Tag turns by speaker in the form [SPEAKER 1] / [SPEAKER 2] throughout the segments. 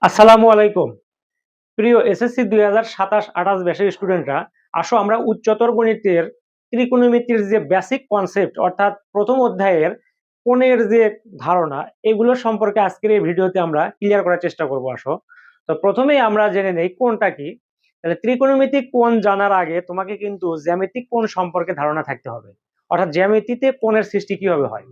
[SPEAKER 1] আসসালামু আলাইকুম। প্রিয় এসএসসি 2027-28 ব্যাচের স্টুডেন্টরা, আসো আমরা উচ্চতর গণিতের ত্রিকোণমিতির যে বেসিক কনসেপ্ট অর্থাৎ প্রথম অধ্যায়ের কোণের যে ধারণা এগুলো সম্পর্কে আজকের এই ভিডিওতে আমরা ক্লিয়ার করার চেষ্টা করব। আসো তো প্রথমেই আমরা জেনে নেই কোণটা কি। তাহলে ত্রিকোণমিতিক কোণ জানার আগে তোমাকে কিন্তু জ্যামিতিক কোণ সম্পর্কে ধারণা থাকতে হবে, অর্থাৎ জ্যামিতিতে কোণের সৃষ্টি কিভাবে হয়।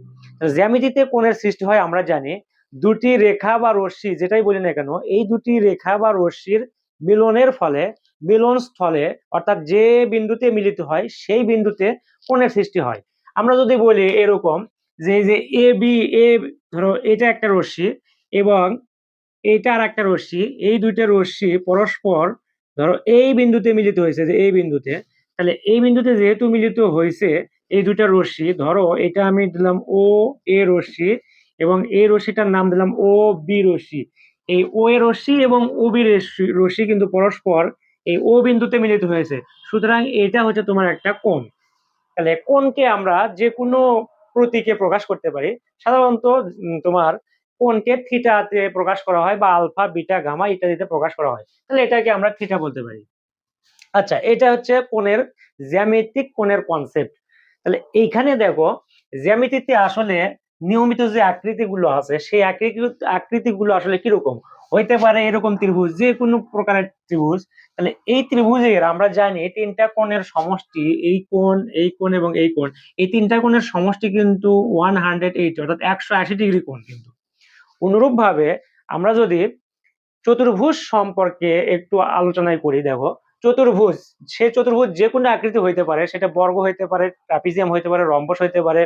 [SPEAKER 1] জ্যামিতিতে কোণের সৃষ্টি হয় আমরা জানি দুটি রেখা বা রশ্মি যেটাই বলি না কেন, এই দুটি রেখা বা রশ্মির মিলনের ফলে মিলন স্থলে অর্থাৎ যে বিন্দুতে মিলিত হয় সেই বিন্দুতে কোণের সৃষ্টি হয়। আমরা যদি বলি এরকম যে এই যে এ বি এ, ধরো এটা একটা রশ্মি এবং এইটা আর একটা রশ্মি, এই দুইটা রশ্মি পরস্পর ধরো এই বিন্দুতে মিলিত হয়েছে, যে এই বিন্দুতে, তাহলে এই বিন্দুতে যেহেতু মিলিত হয়েছে এই দুইটা রশ্মি, ধরো এটা আমি দিলাম ও এ রশ্মি এবং এই রশ্মিটার নাম দিলাম ও বি রশ্মি। এই ও এ রশ্মি এবং ও বি রশ্মি কিন্তু পরস্পর এই ও বিন্দুতে মিলিত হয়েছে, সুতরাং এটা হচ্ছে তোমার একটা কোণ। তাহলে কোণকে আমরা যে কোনো প্রতীকে প্রকাশ করতে পারি। সাধারণত তোমার কোণকে থিটাতে প্রকাশ করা হয় বা আলফা বিটা গামা ইত্যাদিতে প্রকাশ করা হয়, তাহলে এটাকে আমরা থিটা বলতে পারি। আচ্ছা, এটা হচ্ছে কোণের জ্যামিতিক কোণের কনসেপ্ট। তাহলে এইখানে দেখো জ্যামিতিতে আসলে নিয়মিত যে আকৃতিগুলো আছে সেই আকৃতিগুলো আসলে কিরকম হইতে পারে। এরকম ত্রিভুজ, যে কোনো প্রকারের ত্রিভুজ। তাহলে এই ত্রিভুজের আমরা জানি তিনটা কোণের সমষ্টি, এই কোণ এই কোণ এবং এই কোণ, এই তিনটা কোণের সমষ্টি কিন্তু 180 অর্থাৎ 180 ডিগ্রি কোণ। কিন্তু অনুরূপ ভাবে আমরা যদি চতুর্ভুজ সম্পর্কে একটু আলোচনায় করি, দেখো চতুর্ভুজ, সে চতুর্ভুজ যে কোনো আকৃতি হইতে পারে, সেটা বর্গ হইতে পারে, ট্রাপিজিয়াম হইতে পারে, রম্বস হইতে পারে,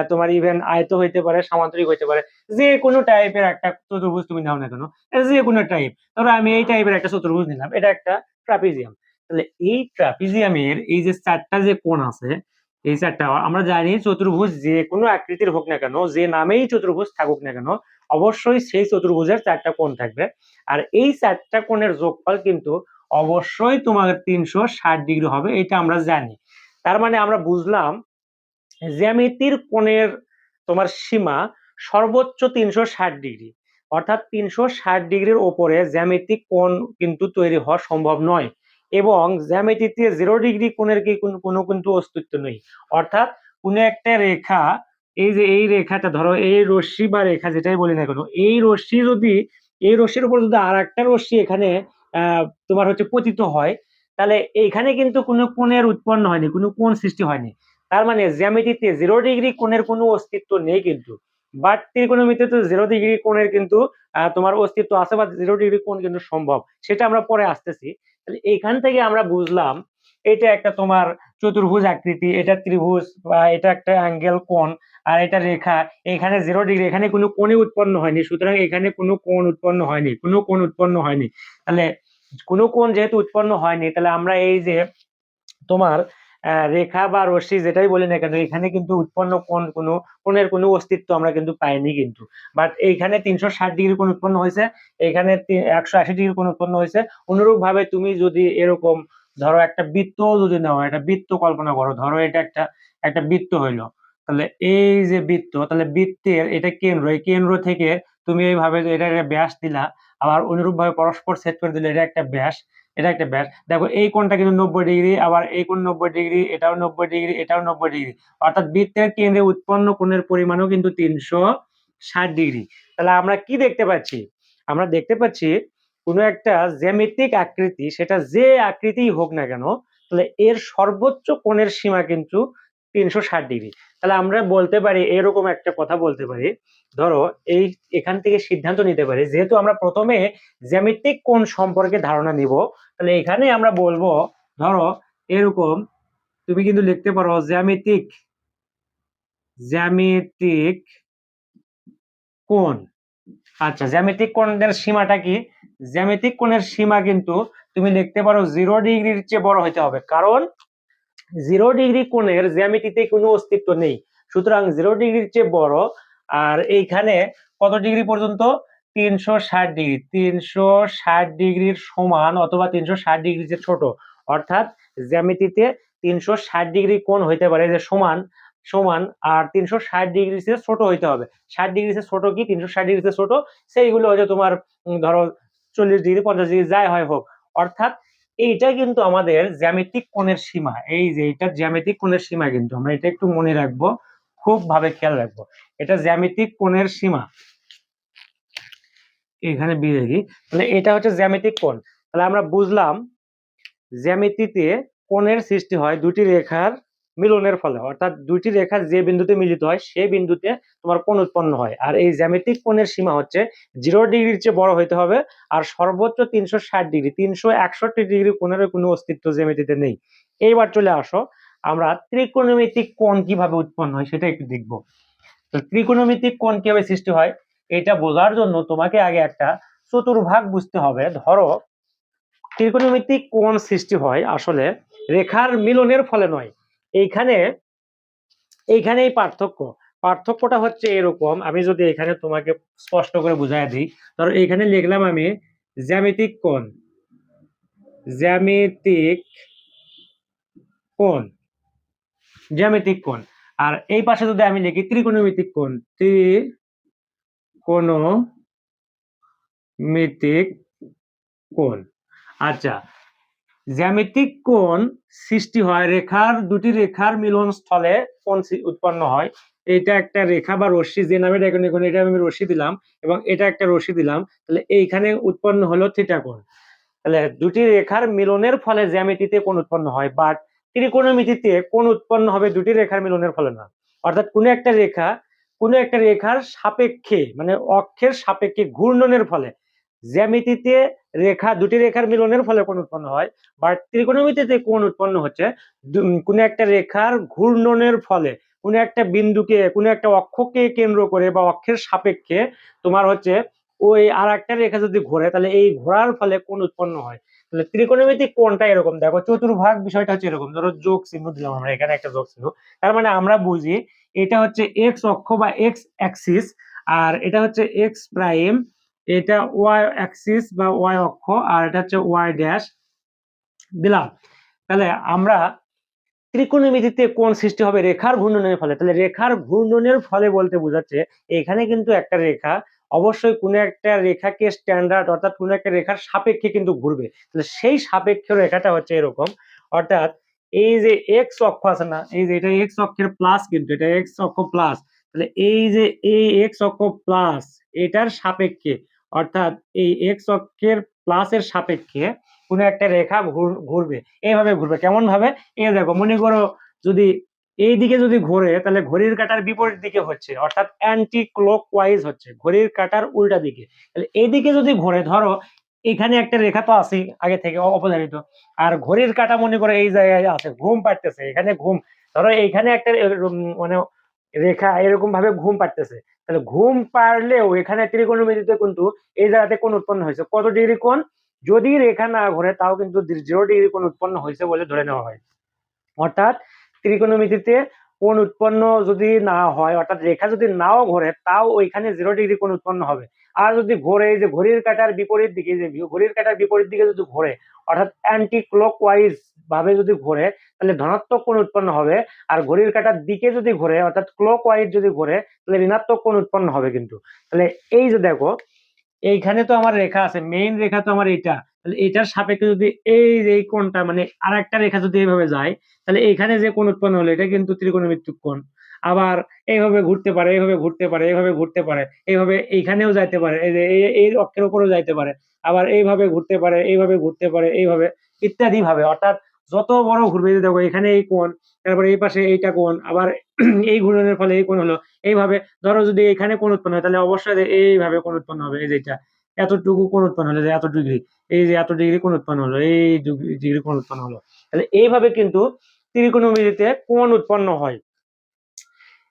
[SPEAKER 1] তোমার ইভেন আয়ত হইতে পারে, সামান্তরিক হইতে পারে, যে কোনো টাইপের একটা চতুর্ভুজ তুমি নাও না কেন, যে কোনো টাইপ। ধরো আমি এই টাইপের একটা চতুর্ভুজ নিলাম, এটা একটা ট্রাপিজিয়াম। তাহলে এই ট্রাপিজিয়ামের এই যে চারটা যে কোণ আছে, এই চারটা আমরা জানি চতুর্ভুজ যে কোনো আকৃতির হোক না কেন, যে নামেই চতুর্ভুজ থাকুক না কেন, অবশ্যই সেই চতুর্ভুজের চারটা কোণ থাকবে। আর এই চারটা কোণের যোগফল কিন্তু অবশ্যই তোমার 360 ডিগ্রি হবে, এটা আমরা জানি। তার মানে আমরা বুঝলাম জ্যামিতির কোণের তোমার সীমা সর্বোচ্চ 360 ডিগ্রি, অর্থাৎ 360 ডিগ্রির ওপরে জ্যামিতিক কোণ কিন্তু তৈরি হওয়া সম্ভব নয়। এবং জ্যামিতিতে 0 ডিগ্রি কোণের কি কোনো কিন্তু অস্তিত্ব নেই। অর্থাৎ কোনো একটা রেখা, এই যে এই রেখাটা ধরো, এই রশ্মি বা রেখা যেটাই বলি না কেন, এই রশ্মি যদি, এই রশ্মির উপর যদি আর একটা রশ্মি এখানে তোমার হচ্ছে পতিত হয়, তাহলে এইখানে কিন্তু কোনো কোণের উৎপন্ন হয়নি, কোনো কোণ সৃষ্টি হয়নি। তার মানে জ্যামিতিতে 0 ডিগ্রি কোণের কোনো অস্তিত্ব নেই কিন্তু। বাট ত্রিকোণমিতিতে 0 ডিগ্রি কোণের কিন্তু তোমার অস্তিত্ব আছে, বা 0 ডিগ্রি কোণ কিন্তু সম্ভব, সেটা আমরা পরে আসতেছি। তাহলে এইখান থেকে আমরা বুঝলাম এটা একটা তোমার চতুর্ভুজ আকৃতি, এটা ত্রিভুজ বা এটা একটা অ্যাঙ্গেল কোণ, আর এটা রেখা। এখানে 0 ডিগ্রি, এখানে কোনো কোণই উৎপন্ন হয়নি, সুতরাং এখানে কোনো কোণ উৎপন্ন হয়নি, কোনো কোণ উৎপন্ন হয়নি। তাহলে কোনো কোণ যেহেতু উৎপন্ন হয়নি, তাহলে আমরা এই যে তোমার রেখা বা রশ্মি যেটাই বলি না কেন, এখানে কিন্তু উৎপন্ন কোণ, কোনো কোণের কোনো অস্তিত্ব আমরা কিন্তু পাইনি কিন্তু। বাট এইখানে 360 ডিগ্রি কোণ উৎপন্ন হয়েছে, এখানে 180 ডিগ্রি কোণ উৎপন্ন হয়েছে। অনুরূপ ভাবে তুমি যদি এরকম ধরো একটা বৃত্ত যদি নাও, একটা বৃত্ত কল্পনা করো, ধরো এটা একটা একটা বৃত্ত হইলো। তাহলে এই যে বৃত্ত, তাহলে বৃত্তের এটা কেন্দ্র, এই কেন্দ্র থেকে তুমি এইভাবে এটা একটা ব্যাস দিলা, আবার অনুরূপ ভাবে পরস্পর ছেদ করে দিলে এটা একটা ব্যাস, এটা একটা ব্যাস। দেখো এই কোণটা কিন্তু 90 ডিগ্রি, আবার এই কোণ 90 ডিগ্রি, এটাও 90 ডিগ্রি, এটাও 90 ডিগ্রি। অর্থাৎ বৃত্তের কেন্দ্রে উৎপন্ন কোণের পরিমাণও কিন্তু 360 ডিগ্রি। তাহলে আমরা কি দেখতে পাচ্ছি? আমরা দেখতে পাচ্ছি কোনো একটা জ্যামিতিক আকৃতি, সেটা যে আকৃতি হোক না কেন, তাহলে এর সর্বোচ্চ কোণের সীমা কিন্তু 360 ডিগ্রি। তাহলে আমরা বলতে পারি, এরকম একটা কথা বলতে পারি, ধরো এই এখান থেকে সিদ্ধান্ত নিতে পারি, যেহেতু আমরা প্রথমে জ্যামিতিক কোণ সম্পর্কে ধারণা নিব, তাহলে এখানে আমরা বলবো ধরো এরকম, তুমি কিন্তু লিখতে পারো জ্যামিতিক জ্যামিতিক কোণ। আচ্ছা, জ্যামিতিক কোণের সীমাটা কি? জ্যামিতিক কোণের সীমা কিন্তু তুমি লিখতে পারো 0 ডিগ্রির চেয়ে বড় হইতে হবে, কারণ 0 ডিগ্রি কোণের জ্যামিতিতে কোনো অস্তিত্ব নেই, সুতরাং 0 ডিগ্রির চেয়ে বড়। আর এইখানে কত ডিগ্রি পর্যন্ত? 360 ডিগ্রি, 360 ডিগ্রির সমান অথবা 360 ডিগ্রির চেয়ে ছোট। অর্থাৎ জ্যামিতিতে 360 ডিগ্রি কোণ হইতে পারে যে সমান সমান, আর 360 ডিগ্রির চেয়ে ছোট হইতে হবে। 60 ডিগ্রি চেয়ে ছোট কি, 360 ডিগ্রি চেয়ে ছোট, সেইগুলো হচ্ছে তোমার ধরো 40 ডিগ্রি 50 ডিগ্রি যাই হয় হোক, অর্থাৎ এইটা কিন্তু আমাদের জ্যামিতিক কোণের সীমা। এই যে এটা জ্যামিতিক কোণের সীমা, কিন্তু আমরা এটা একটু মনে রাখবো, খুব ভাবে খেয়াল রাখবো, এটা জ্যামিতিক কোণের সীমা। এখানে বি দেখি, তাহলে এটা হচ্ছে জ্যামিতিক কোণ। তাহলে আমরা বুঝলাম জ্যামিতিতে কোণের সৃষ্টি হয় দুটি রেখার মিলনের ফলে, অর্থাৎ দুটি রেখা যে বিন্দুতে মিলিত হয় সেই বিন্দুতে তোমার কোণ উৎপন্ন হয়। আর এই জ্যামিতিক কোণের সীমা হচ্ছে 0 ডিগ্রির চেয়ে বড় হইতে হবে, আর সর্বোচ্চ 360 ডিগ্রি, 361 ডিগ্রি কোণের কোনো অস্তিত্ব জ্যামিতিতে নেই। এইবার চলে আসো আমরা ত্রিকোণমিতিক কোণ কিভাবে উৎপন্ন হয় সেটা একটু দেখবো। তো ত্রিকোণমিতিক কোণ কিভাবে সৃষ্টি হয় এটা বোঝার জন্য তোমাকে আগে একটা চতুর্ভাগ বুঝতে হবে। ধরো ত্রিকোণমিতিক কোণ সৃষ্টি হয় আসলে রেখার মিলনের ফলে নয়। এইখানে এই পার্থক্যটা হচ্ছে এরকম। আমি যদি এখানে তোমাকে স্পষ্ট করে বুঝাই দিই, ধরো এইখানে লিখলাম আমি জ্যামিতিক কোণ, জ্যামিতিক কোণ, জ্যামিতিক কোণ, আর এই পাশে যদি আমি লিখি ত্রিকোণমিতিক কোণ, ত্রিকোণমিতিক কোণ। আচ্ছা, জ্যামিতিক কোণ সৃষ্টি হয় দুটি রেখার মিলন স্থলে কোণ উৎপন্ন হয়। এটা একটা রেখা বা রশ্মি, যে নামে এটা আমি রশ্মি দিলাম এবং এটা একটা রশ্মি দিলাম, তাহলে এইখানে উৎপন্ন হলো থিটা কোণ। তাহলে দুটি রেখার মিলনের ফলে জ্যামিতিতে কোণ উৎপন্ন হয়, বাট ত্রিকোণমিতিতে কোণ উৎপন্ন হবে দুটি রেখার মিলনের ফলে না। অর্থাৎ কোনো একটা রেখার সাপেক্ষে মানে অক্ষের সাপেক্ষে ঘূর্ণনের ফলে জ্যামিতিতে দুটি রেখার মিলনের ফলে কোণ উৎপন্ন হয়, বাট ত্রিকোণমিতিতে কোণ উৎপন্ন হচ্ছে কোনো একটা রেখার ঘূর্ণনের ফলে। কোনো একটা বিন্দুকে, কোনো একটা অক্ষকে কেন্দ্র করে বা অক্ষের সাপেক্ষে তোমার হচ্ছে ওই আর একটা রেখা যদি ঘোরে, তাহলে এই ঘোরার ফলে কোণ উৎপন্ন হয়। তাহলে ত্রিকোণমিতিক কোণটা এরকম, দেখো চতুর্ভাগ বিষয়টা হচ্ছে এরকম। ধরো যোগ চিহ্ন দিলাম আমরা এখানে, একটা যোগ চিহ্ন, তার মানে আমরা বুঝি এটা হচ্ছে এক্স অক্ষ বা এক্স অ্যাক্সিস, আর এটা হচ্ছে এক্স প্রাইম, এটা ওয়াই অ্যাক্সিস বা ওয়াই অক্ষ, আর এটা হচ্ছে ওয়াই ড্যাশ দিলাম। তাহলে আমরা ত্রিকোণমিতিতে কোণ সৃষ্টি হবে রেখার ঘূর্ণনের ফলে। তাহলে রেখার ঘূর্ণনের ফলে বলতে বোঝাচ্ছে এখানে কিন্তু একটা রেখা অবশ্যই কোনো একটা রেখাকে স্ট্যান্ডার্ড, অর্থাৎ কোনো একটা রেখার সাপেক্ষে কিন্তু ঘুরবে। তাহলে সেই সাপেক্ষ রেখাটা হচ্ছে এরকম, অর্থাৎ এই যে এক্স অক্ষ আছে না, এই যে এটা এক্স অক্ষের প্লাস, কিন্তু এটা এক্স অক্ষ প্লাস, তাহলে এই যে এই এক্স অক্ষ প্লাস এটার সাপেক্ষে, অর্থাৎ এই এক্স অক্ষের প্লাসের সাপেক্ষে কোনো একটা রেখা ঘুরবে। এইভাবে ঘুরবে, কেমন ভাবে? এই দেখো, মনে করো যদি এই দিকে যদি ঘোরে তাহলে ঘড়ির কাঁটার বিপরীত দিকে হচ্ছে, অর্থাৎ অ্যান্টি ক্লকওয়াইজ হচ্ছে, ঘড়ির কাঁটার উল্টা দিকে। তাহলে এইদিকে যদি ঘোরে, ধরো এখানে একটা রেখা তো আছে আগে থেকে অপধারিত, আর ঘড়ির কাঁটা মনে করো এই জায়গায় আছে, ঘুম পাড়তেছে এখানে, ধরো এইখানে একটা মানে রেখা এরকম ভাবে ঘুম পাড়তেছে, তাহলে ঘুম পারলেও এখানে ত্রিকোণমিতিতে কিন্তু এই জায়গাতে কোণ উৎপন্ন হয়েছে। কত ডিগ্রি কোণ? যদি রেখা না ঘোরে তাও কিন্তু 0 ডিগ্রি কোণ উৎপন্ন হয়েছে বলে ধরে নেওয়া হয়। অর্থাৎ ত্রিকোণমিতিতে কোণ উৎপন্ন যদি না হয়, অর্থাৎ রেখা যদি নাও ঘোরে, তাও ওইখানে 0 ডিগ্রি কোণ উৎপন্ন হবে। আর যদি ঘোরে, এই যে ঘড়ির কাঁটার বিপরীত দিকে, যে ঘড়ির কাঁটার বিপরীত দিকে যদি ঘোরে, অর্থাৎ অ্যান্টি ক্লকওয়াইজ ভাবে যদি ঘোরে, তাহলে ধনাত্মক কোণ উৎপন্ন হবে। আর ঘড়ির কাঁটার দিকে যদি ঘোরে, অর্থাৎ ক্লকওয়াইজ যদি ঘোরে, তাহলে ঋণাত্মক কোণ উৎপন্ন হবে কিন্তু। তাহলে এই যে দেখো, এইখানে তো আমার রেখা আছে, মেইন রেখা তো আমার এটা, তাহলে এটার সাপেক্ষে যদি এই যে এই কোণটা মানে আর একটা রেখা যদি এইভাবে যায়, তাহলে এইখানে যে কোণ উৎপন্ন হলো এটা কিন্তু ত্রিকোণমিতিক কোণ। আবার এইভাবে ঘুরতে পারে, এইভাবে ঘুরতে পারে, এইভাবে ঘুরতে পারে, এইভাবে এইখানেও যাইতে পারে, এই যে এই অক্ষের উপরেও যাইতে পারে, আবার এইভাবে ঘুরতে পারে, এইভাবে ঘুরতে পারে, এইভাবে ইত্যাদি ভাবে। অর্থাৎ যত বড় ঘুরবে, দেখো এখানে এই কোণ, তারপরে এই পাশে এইটা কোণ, আবার এই ঘূর্ণনের ফলে এই কোণ হলো, এইভাবে। ধরো যদি এখানে কোণ উৎপন্ন হয়, তাহলে অবশ্যই এইভাবে কোণ উৎপন্ন হবে, এই যেটা এতটুকু কোণ উৎপন্ন হলো, যে এত ডিগ্রি, এই যে এত ডিগ্রি কোণ উৎপন্ন হলো, এই ডিগ্রি কোণ উৎপন্ন হলো। তাহলে এইভাবে কিন্তু ত্রিকোণমিতিতে কোণ উৎপন্ন হয়।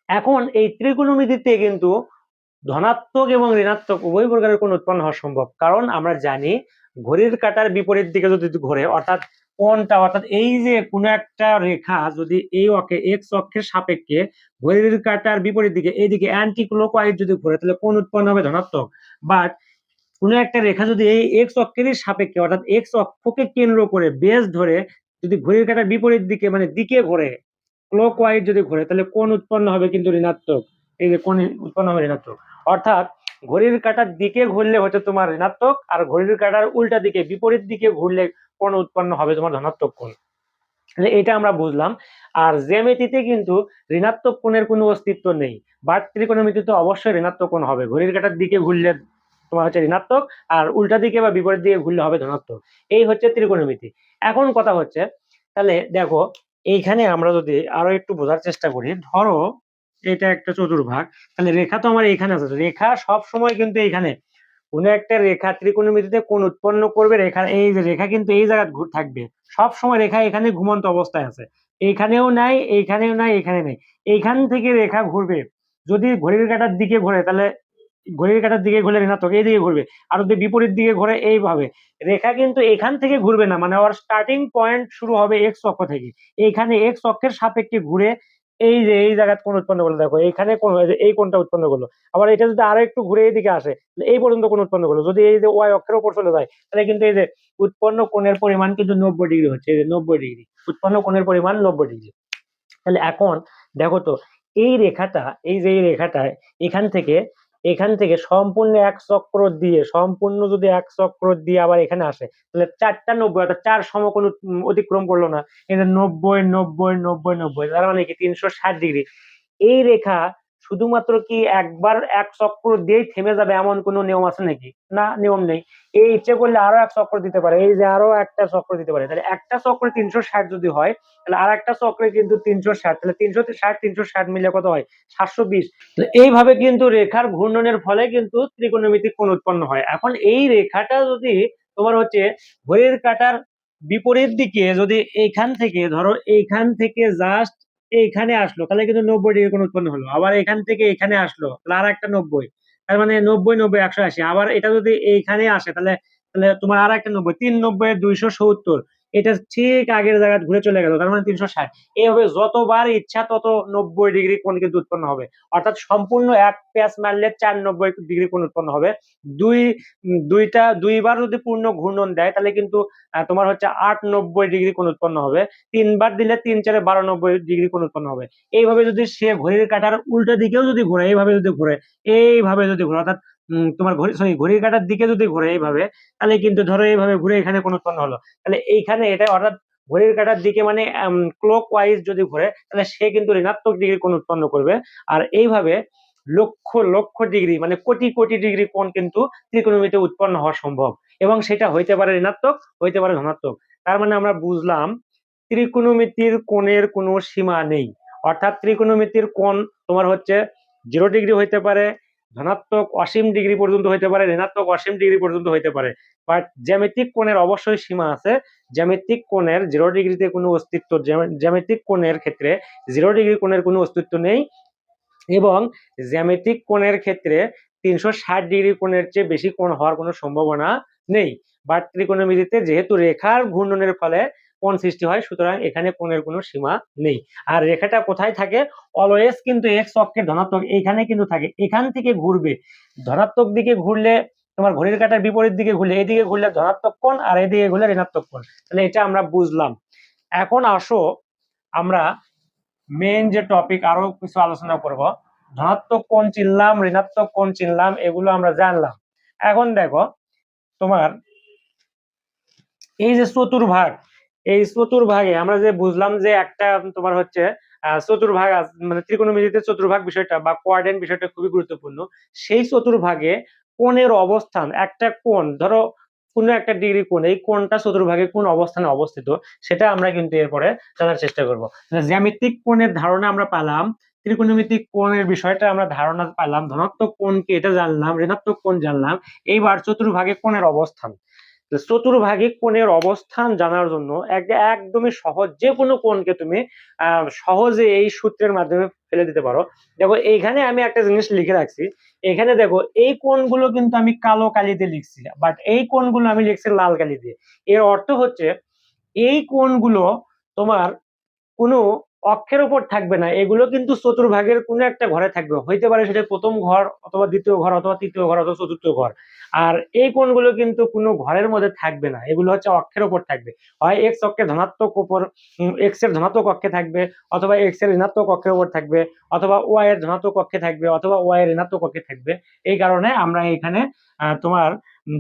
[SPEAKER 1] এখন এই ত্রিকোণমিতিতে কিন্তু ধনাত্মক এবং ঋণাত্মক উভয় প্রকারের কোণ উৎপন্ন হওয়া সম্ভব, কারণ আমরা জানি ঘড়ির কাঁটার বিপরীত দিকে যদি ঘোরে, অর্থাৎ কোণটা, অর্থাৎ এই যে কোনো একটা রেখা যদি এই অক্ষে এক্স অক্ষের সাপেক্ষে ঘড়ির কাঁটার বিপরীত দিকে এইদিকে অ্যান্টি ক্লকওয়াইজ যদি ঘোরে, তাহলে কোণ উৎপন্ন হবে ধনাত্মক। বাট কোনো একটা রেখা যদি এই এক্স অক্ষের সাপেক্ষে, অর্থাৎ এক্স অক্ষকে কেন্দ্র করে বেস ধরে যদি ঘড়ির কাঁটার বিপরীত দিকে মানে দিকে ঘোরে, ক্লকওয়াইজ যদি ঘোরে, তাহলে কোণ উৎপন্ন হবে কিন্তু ঋণাত্মক। এই যে কোণ উৎপন্ন হবে ঋণাত্মক। অর্থাৎ ঘড়ির কাঁটার দিকে ঘুরলে হচ্ছে তোমার ঋণাত্মক, আর ঘড়ির কাঁটার উল্টা দিকে বিপরীত দিকে ঘুরলে কোণ উৎপন্ন হবে তোমার ধনাত্মক কোণ। এটা আমরা বুঝলাম। আর জ্যামিতিতে কিন্তু ঋণাত্মক কোণের কোনো অস্তিত্ব নেই, বাট ত্রিকোণমিতিতে অবশ্যই ঋণাত্মক কোণ হবে। ঘড়ির কাঁটার দিকে ঘুরলে তোমার হচ্ছে ঋণাত্মক, আর উল্টা দিকে বা বিপরীত দিকে ঘুরলে হবে ধনাত্মক। এই হচ্ছে ত্রিকোণমিতি। এখন কথা হচ্ছে, তাহলে দেখো এইখানে আমরা যদি আরো একটু বোঝার চেষ্টা করি, ধরো এটা একটা চতুর্ভাগ, তাহলে রেখা তো আমার এখানে আছে, রেখা সব সময় কিন্তু এখানে কোন একটা রেখা ত্রিকোণমিতিতে কোণ উৎপন্ন করবে, রেখা এই যে রেখা কিন্তু এই জায়গায় থাকবে সব সময়, রেখা এখানে ঘুমন্ত অবস্থায় আছে, এইখানেও নাই, এইখানেও নাই, এখানে নেই, এইখান থেকে রেখা ঘুরবে। যদি ঘড়ির কাঁটার দিকে ঘুরে তাহলে ঘড়ির কাঁটার দিকে ঘুরলে ঋণাত্মক, এই দিকে ঘুরবে। আর যদি বিপরীত দিকে ঘুরে এইভাবে, রেখা কিন্তু এখান থেকে ঘুরবে না, মানে ওর স্টার্টিং পয়েন্ট শুরু হবে এক্স অক্ষ থেকে, এইখানে এক্স অক্ষের সাপেক্ষে ঘুরে এই যে এই জায়গায় কোণ উৎপন্ন করলো, দেখো এইখানে কোণ, এই কোণটা উৎপন্ন করলো। আবার এটা যদি আরো একটু ঘুরে এইদিকে আসে, এই পর্যন্ত কোণ উৎপন্ন করলো, যদি এই যে ওয়াই অক্ষের উপর চলে যায়, তাহলে কিন্তু এই যে উৎপন্ন কোণের পরিমাণ কিন্তু 90 ডিগ্রি হচ্ছে, এই যে 90 ডিগ্রি উৎপন্ন কোণের পরিমাণ 90 ডিগ্রি। তাহলে এখন দেখো তো, এই রেখাটা, এই যে এই রেখাটা এখান থেকে সম্পূর্ণ এক চক্র দিয়ে, সম্পূর্ণ যদি এক চক্র দিয়ে আবার এখানে আসে, তাহলে 4টা 90 অর্থাৎ 4 সমকোণ অতিক্রম করলো না, এই যে 90 90 90 90, তার মানে কি 360 ডিগ্রি। এই রেখা শুধুমাত্র কি একবার এক চক্র দিয়েই থেমে যাবে এমন কোনো নিয়ম আছে নাকি? না, নিয়ম নেই। এই ইচ্ছে করলে আরো এক চক্র দিতে পারে, এই যে আরো একটা চক্র দিতে পারে। তাহলে একটা চক্রে 360 যদি হয়, তাহলে আর একটা চক্রে কিন্তু 360, তাহলে 360 360 মিলে কত হয়? 720। এইভাবে কিন্তু রেখার ঘূর্ণনের ফলে কিন্তু ত্রিকোণমিতিক কোণ উৎপন্ন হয়। এখন এই রেখাটা যদি তোমার হচ্ছে ঘড়ির কাঁটার বিপরীত দিকে, যদি এইখান থেকে ধরো এইখান থেকে জাস্ট এইখানে আসলো, তাহলে কিন্তু 90 ডিগ্রি কোণ উৎপন্ন হলো। আবার এখান থেকে এখানে আসলো, তাহলে আর একটা 90, তার মানে 90 90 180। আবার এটা যদি এইখানে আসে, তাহলে তাহলে তোমার আর একটা 90, 3 90 270, এটা ঠিক আগের জায়গায় ঘুরে চলে গেল, তার মানে 360। এইভাবে যতবার ইচ্ছা তত 90 ডিগ্রি কোণ কিন্তু উৎপন্ন হবে, অর্থাৎ সম্পূর্ণ এক প্যাঁচ মারলে 490 ডিগ্রি কোণ উৎপন্ন হবে। দুইবার যদি পূর্ণ ঘূর্ণন দেয়, তাহলে কিন্তু তোমার হচ্ছে 890 ডিগ্রি কোণ উৎপন্ন হবে। 3বার দিলে 3 4 92 ডিগ্রি কোণ উৎপন্ন হবে। এইভাবে যদি সে ঘড়ির কাঁটার উল্টো দিকেও যদি ঘুরে, এইভাবে যদি ঘুরে, অর্থাৎ তোমার ঘড়ির কাঁটার দিকে যদি ঘুরে এইভাবে, তাহলে কিন্তু ধরো এইভাবে ঘুরে এখানে কোণ উৎপন্ন হলো, তাহলে এইখানে এটা অর্থাৎ ঘড়ির কাঁটার দিকে মানে ক্লক ওয়াইজ যদি ঘুরে, তাহলে সে কিন্তু ঋণাত্মক ডিগ্রি কোণ উৎপন্ন করবে। আর এইভাবে লক্ষ লক্ষ ডিগ্রি মানে কোটি কোটি ডিগ্রি কোণ কিন্তু ত্রিকোণমিতিতে উৎপন্ন হওয়া সম্ভব, এবং সেটা হইতে পারে ঋণাত্মক, হইতে পারে ধনাত্মক। তার মানে আমরা বুঝলাম ত্রিকোণমিতির কোণের কোনো সীমা নেই, অর্থাৎ ত্রিকোণমিতির কোণ তোমার হচ্ছে 0 ডিগ্রি হইতে পারে, ধনাত্মক অসীম ডিগ্রি পর্যন্ত হইতে পারে, ঋণাত্মক অসীম ডিগ্রি পর্যন্ত হইতে পারে। বাট জ্যামিতিক কোণের অবশ্যই সীমা আছে। জ্যামিতিক কোণের 0 ডিগ্রিতে কোনো অস্তিত্ব, জ্যামিতিক কোণের ক্ষেত্রে 0 ডিগ্রি কোণের কোনো অস্তিত্ব নেই, এবং জ্যামিতিক কোণের ক্ষেত্রে 360 ডিগ্রি কোণের চেয়ে বেশি কোণ হওয়ার কোনো সম্ভাবনা নেই। বাট ত্রিকোণমিতিতে যেহেতু রেখার ঘূর্ণনের ফলে কোণ সৃষ্টি হয়, সুতরাং এখানে কোণের কোনো সীমা নেই। আর রেখাটা কোথায় থাকে? অলওয়েজ কিন্তু এক্স অক্ষের ধনাত্মক এইখানে কিন্তু থাকে, এখান থেকে ঘুরবে, ধনাত্মক দিকে ঘুরলে তোমার ঘড়ির কাঁটার বিপরীত দিকে ঘুরলে, এদিকে ঘুরলে ধনাত্মক কোণ, আর এদিকে ঘুরলে ঋণাত্মক কোণ। তাহলে এটা আমরা বুঝলাম। এখন আসো আমরা মেইন যে টপিক আরো কিছু আলোচনা করব। ধনাত্মক কোণ চিনলাম, ঋণাত্মক কোণ চিনলাম, এগুলো আমরা জানলাম। এখন দেখো তোমার এই যে চতুর্ভাগ, এই চতুর্ভাগে আমরা যে বুঝলাম যে একটা তোমার হচ্ছে চতুর্ভাগ মানে ত্রিকোণমিতিতে চতুর্ভাগ বিষয়টা বা কোয়াড্রেন্ট বিষয়টা খুবই গুরুত্বপূর্ণ। সেই চতুর্ভাগে কোণের অবস্থান, একটা কোণ ধরো কোন একটা ডিগ্রি কোণ, এই কোণটা চতুর্ভাগে কোন অবস্থানে অবস্থিত, সেটা আমরা কিন্তু এরপরে জানার চেষ্টা করব। জ্যামিতিক কোণের ধারণা আমরা পেলাম, ত্রিকোণমিতিক কোণের বিষয়টা আমরা ধারণা পেলাম, ধনাত্মক কোণকে এটা জানলাম, ঋণাত্মক কোণ জানলাম। এইবার চতুর্ভাগে কোণের অবস্থান। চতুর্ভাগিক কোণের অবস্থান জানার জন্য একদমই সহজ, যে কোনো কোণকে তুমি সহজে এই সূত্রের মাধ্যমে ফেলে দিতে পারো। দেখো এইখানে আমি একটা জিনিস লিখে রাখছি, এখানে দেখো এই কোণগুলো কিন্তু আমি কালো কালিতে লিখছি, বাট এই কোণগুলো আমি লিখছি লাল কালি দিয়ে। এর অর্থ হচ্ছে এই কোণগুলো তোমার কোনো অক্ষের উপর থাকবে না, এগুলো কিন্তু চতুর্ভাগের কোনো একটা ঘরে থাকবে, হইতে পারে সেটা প্রথম ঘর অথবা দ্বিতীয় ঘর অথবা তৃতীয় ঘর অথবা চতুর্থ ঘর। আর এই কোণগুলো কিন্তু কোনো ঘরের মধ্যে থাকবে না, এগুলো হচ্ছে অক্ষের উপর থাকবে। হয় এক্স অক্ষের ধনাত্মক উপর, এক্স এর ধনাত্মক অক্ষে থাকবে, অথবা এক্স এর ঋণাত্মক অক্ষের উপর থাকবে, অথবা ওয়াই এর ধনাত্মক অক্ষে থাকবে, অথবা ওয়াই এর ঋণাত্মক অক্ষে থাকবে। এই কারণে আমরা এখানে তোমার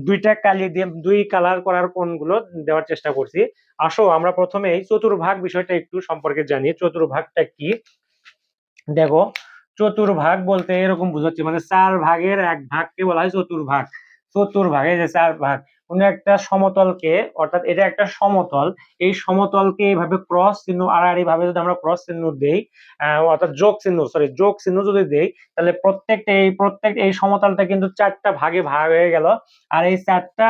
[SPEAKER 1] দুইটা কালি দিয়ে দুই কালার করার কোণগুলো দেওয়ার চেষ্টা করছি। আসো আমরা প্রথমে এই চতুর্ভাগ বিষয়টা একটু সম্পর্কে জানি। চতুর্ভাগটা কি দেখো, চতুর্ভাগ বলতে এরকম বুঝাচ্ছে, মানে 4 ভাগের 1 ভাগকে বলা হয় চতুর্ভাগ। চতুর্ভাগে যে 4 ভাগ, কোন একটা সমতলকে, অর্থাৎ এটা একটা সমতল, এই সমতলকে এইভাবে ক্রস চিহ্ন আড়াআড়ি ভাবে যদি আমরা ক্রস চিহ্ন দেই, অর্থাৎ যোগ চিহ্ন যদি দেই, তাহলে প্রত্যেক এই সমতলটা কিন্তু 4টা ভাগে ভাগ হয়ে গেল। আর এই 4টা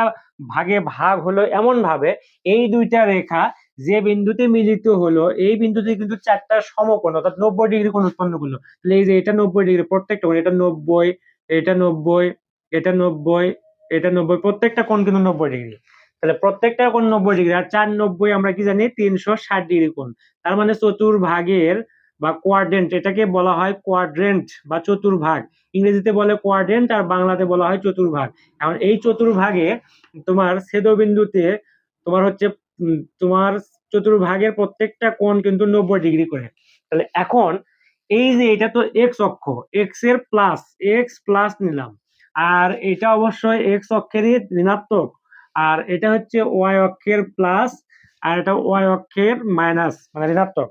[SPEAKER 1] ভাগে ভাগ হলো এমন ভাবে, এই দুইটা রেখা যে বিন্দুতে মিলিত হলো, এই বিন্দুতে কিন্তু 4টা সমকোণ অর্থাৎ 90 ডিগ্রি কোণ উৎপন্ন করলো। তাহলে এই যে এটা 90 ডিগ্রি, প্রত্যেকটা কোণ, এটা 90, এটা 90, এটা 90, এটা 90, প্রত্যেকটা কোণ কিন্তু 90 ডিগ্রি। তাহলে প্রত্যেকটা কোণ 90 ডিগ্রি, আর 4 90 আমরা কি জানি 360 ডিগ্রি কোণ। তার মানে চতুর্ভাগের বা কোয়াড্রেন্ট, এটাকে বলা হয় কোয়াড্রেন্ট বা চতুর্ভাগ। ইংরেজিতে বলে কোয়াড্রেন্ট আর বাংলাতে বলা হয় চতুর্ভাগ। এখন এই চতুর্ভাগে তোমার ছেদবিন্দুতে তোমার হচ্ছে তোমার চতুর্ভাগের প্রত্যেকটা কোণ কিন্তু 90 ডিগ্রি করে। তাহলে এখন এই যে এটা তো এক্স অক্ষ, এক্স প্লাস নিলাম, আর এটা অবশ্যই এক্স অক্ষেরই ঋণাত্মক, আর এটা হচ্ছে ওয়াই অক্ষের প্লাস, আর এটা ওয়াই অক্ষের মাইনাস মানে ঋণাত্মক।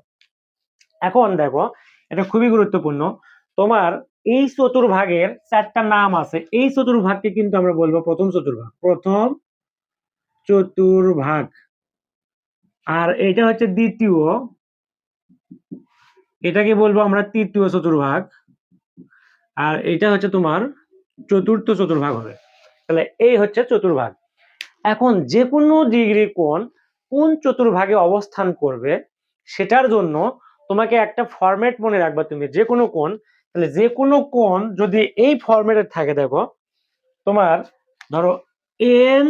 [SPEAKER 1] এখন দেখো, এটা খুবই গুরুত্বপূর্ণ, তোমার এই চতুর্ভাগের 4টা নাম আছে। এই চতুর্ভাগকে কিন্তু আমরা বলবো প্রথম চতুর্ভাগ, আর এটা হচ্ছে দ্বিতীয়, এটাকে বলবো আমরা তৃতীয় চতুর্ভাগ, আর এটা হচ্ছে তোমার চতুর্থ চতুর্ভাগ হবে। তাহলে এই হচ্ছে চতুর্ভাগ। এখন যে কোনো ডিগ্রি কোণ কোন চতুর্ভাগে অবস্থান করবে সেটার জন্য তোমাকে একটা ফরম্যাট মনে রাখবা। তুমি যে কোনো কোণ, তাহলে যে কোনো কোণ যদি এই ফরম্যাটে থাকে, দেখো তোমার ধরো এন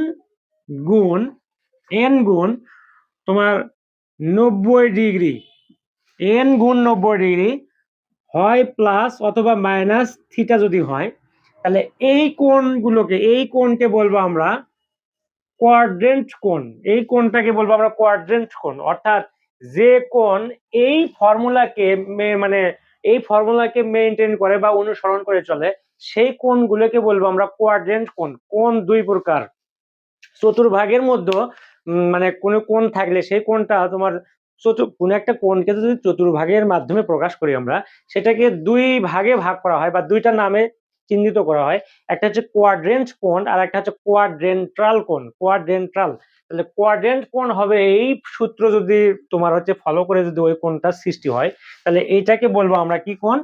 [SPEAKER 1] গুণ তোমার 90 ডিগ্রি, এন গুণ 90 ডিগ্রি হয় প্লাস অথবা মাইনাস থিটা যদি হয়, তাহলে এই কোণকে বলবো আমরা কোয়াড্রেন্ট কোণ। এই কোণটাকে বলবো আমরা কোয়াড্রেন্ট কোণ, অর্থাৎ যে কোণ এই ফর্মুলাকে মানে এই ফর্মুলাকে মেনটেন করে বা অনুসরণ করে চলে, সেই কোণগুলোকে বলবো আমরা কোয়াড্রেন্ট কোণ। কোণ দুই প্রকার, চতুর্ভাগের মধ্যে মানে কোন কোণ থাকলে সেই কোণটা তোমার কোন একটা কোণকে যদি চতুর্ভাগের মাধ্যমে প্রকাশ করি আমরা, সেটাকে দুই ভাগে ভাগ করা হয় বা দুইটা নামে চিহ্নিত করা হয়। একটা হচ্ছে কোয়াড্রেন্ট কোণ আর একটা হচ্ছে কোয়াড্রেন্ট্রাল কোণ। তাহলে কোয়াড্রেন্ট কোণ হবে এই সূত্র যদি তোমার হচ্ছে ফলো করে যদি ওই কোণটা সৃষ্টি হয়, তাহলে এইটাকে বলবো আমরা কি কোণ,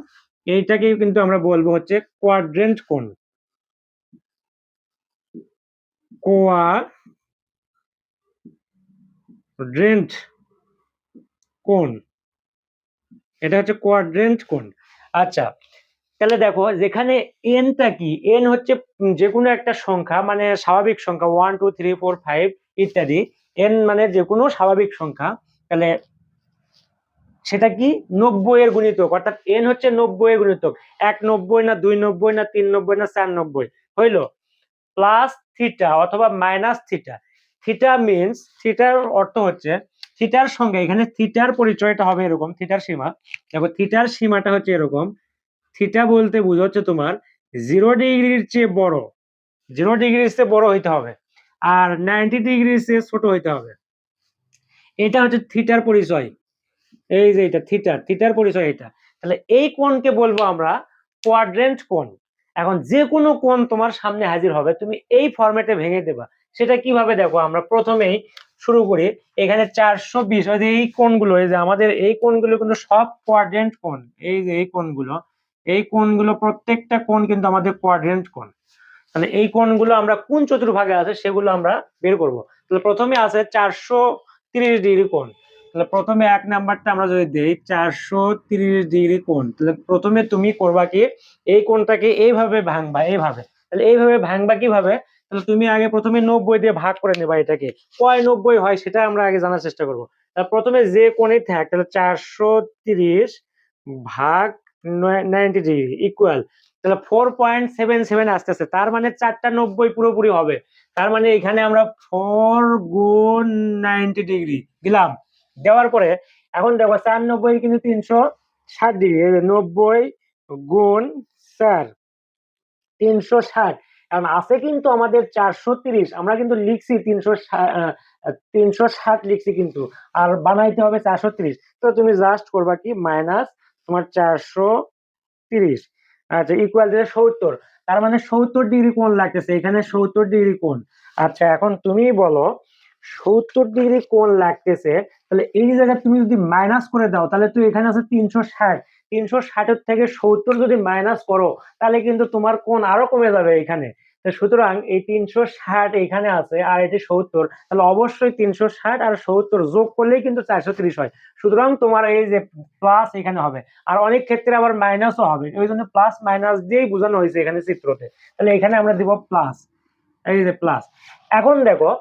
[SPEAKER 1] এইটাকে কিন্তু আমরা বলবো হচ্ছে কোয়াড্রেন্ট কোণ। কোয়াড্রেন্ট কোণ, এটা হচ্ছে কোয়াড্রেন্ট কোণ। আচ্ছা, তাহলে দেখো যেখানে এনটা কি, এন হচ্ছে যে কোনো একটা সংখ্যা, মানে স্বাভাবিক সংখ্যা 1 2 3 4 5 ইত্যাদি, এন মানে যে কোনো স্বাভাবিক সংখ্যা, তাহলে সেটা কি 90 এর গুণিতক, অর্থাৎ এন হচ্ছে 90 এর গুণিতক। 1 90 না 2 90 না 3 90 না 4 90 হইলো, প্লাস থিটা অথবা মাইনাস থিটা। থিটা মিনস, থিটার অর্থ হচ্ছে, থিটার সঙ্গে এখানে থিটার পরিচয়টা হবে এরকম, থিটার সীমা দেখো, থিটার সীমাটা হচ্ছে এরকম। থিটা বলতে বোঝাচ্ছে তোমার 0 ডিগ্রির চেয়ে বড়, 0 ডিগ্রির চেয়ে বড় হইতে হবে, আর 90 ডিগ্রির চেয়ে ছোট হইতে হবে। এটা হচ্ছে থিটার পরিচয়। এই যে এটা থিটার পরিচয় এটা। তাহলে এই কোণকে বলবো আমরা কোয়াড্রেন্ট কোণ। এখন যে কোনো কোণ তোমার সামনে হাজির হবে, তুমি এই ফরম্যাটে ভেঙে দেবা। সেটা কিভাবে দেখো, আমরা প্রথমেই শুরু করি। এখানে 420, এই কোণগুলো, এই যে আমাদের এই কোণগুলো কিন্তু সব কোয়াড্রেন্ট কোণ। এই যে এই কোণগুলো প্রত্যেকটা কোণ কিন্তু আমাদের কোয়াড্রেন্ট কোণ। তাহলে এই কোণগুলো আমরা কোন চতুর্ভাগে আছে সেগুলো আমরা বের করব। তাহলে প্রথমে আছে 430 ডিগ্রি কোণ। তাহলে প্রথমে 1 নাম্বারটা আমরা যদি দেই 430 ডিগ্রি কোণ, তাহলে প্রথমে তুমি করবা কি, এই কোণটাকে এইভাবে ভাঙবা, এইভাবে। তাহলে এইভাবে ভাঙবা কিভাবে, তাহলে তুমি আগে প্রথমে 90 দিয়ে ভাগ করে নেবা এটাকে, কয় 90 হয় সেটা আমরা আগে জানার চেষ্টা করবো। তাহলে প্রথমে যে কোণে থাক, তাহলে 430 ভাগ 90 ডিগ্রি ইকুয়াল, তাহলে 4.77 আসতেছে, তার মানে 4টা 90 পুরোপুরি হবে। তার মানে এখানে আমরা 4 গুণ 90 ডিগ্রি দিলাম। দেওয়ার পরে এখন দেখো 490 কিন্তু 360 ডিগ্রি, 90 গুণ 4 360। কারণ আছে কিন্তু আমাদের 430, আমরা কিন্তু লিখছি 360 লিখছি কিন্তু, আর বানাইতে হবে 430। তো তুমি জাস্ট করবা কি মাইনাস তোমার 430, আচ্ছা ইকুয়াল 70। তার মানে 70 ডিগ্রি কোণ লাগতেছে এখানে, 70 ডিগ্রি কোণ। আচ্ছা এখন তুমি বলো 70 ডিগ্রি কোণ লাগতেছে, তাহলে এই জায়গায় তুমি যদি মাইনাস করে দাও, তাহলে তো এখানে আছে 360, 360-এর থেকে 70 যদি মাইনাস করো, তাহলে কিন্তু তোমার কোণ আরো কমে যাবে এখানে। সুতরাং এই 360 এখানে আছে আর এটি 70, তাহলে অবশ্যই 360 আর 70 যোগ করলেই কিন্তু 430 হয়। সুতরাং তোমার এই যে প্লাস এখানে হবে, আর অনেক ক্ষেত্রে আবার মাইনাসও হবে, ওই জন্য প্লাস মাইনাস দিয়েই বোঝানো হয়েছে এখানে চিত্রতে। তাহলে এখানে আমরা দিব প্লাস, এই যে প্লাস। এখন দেখো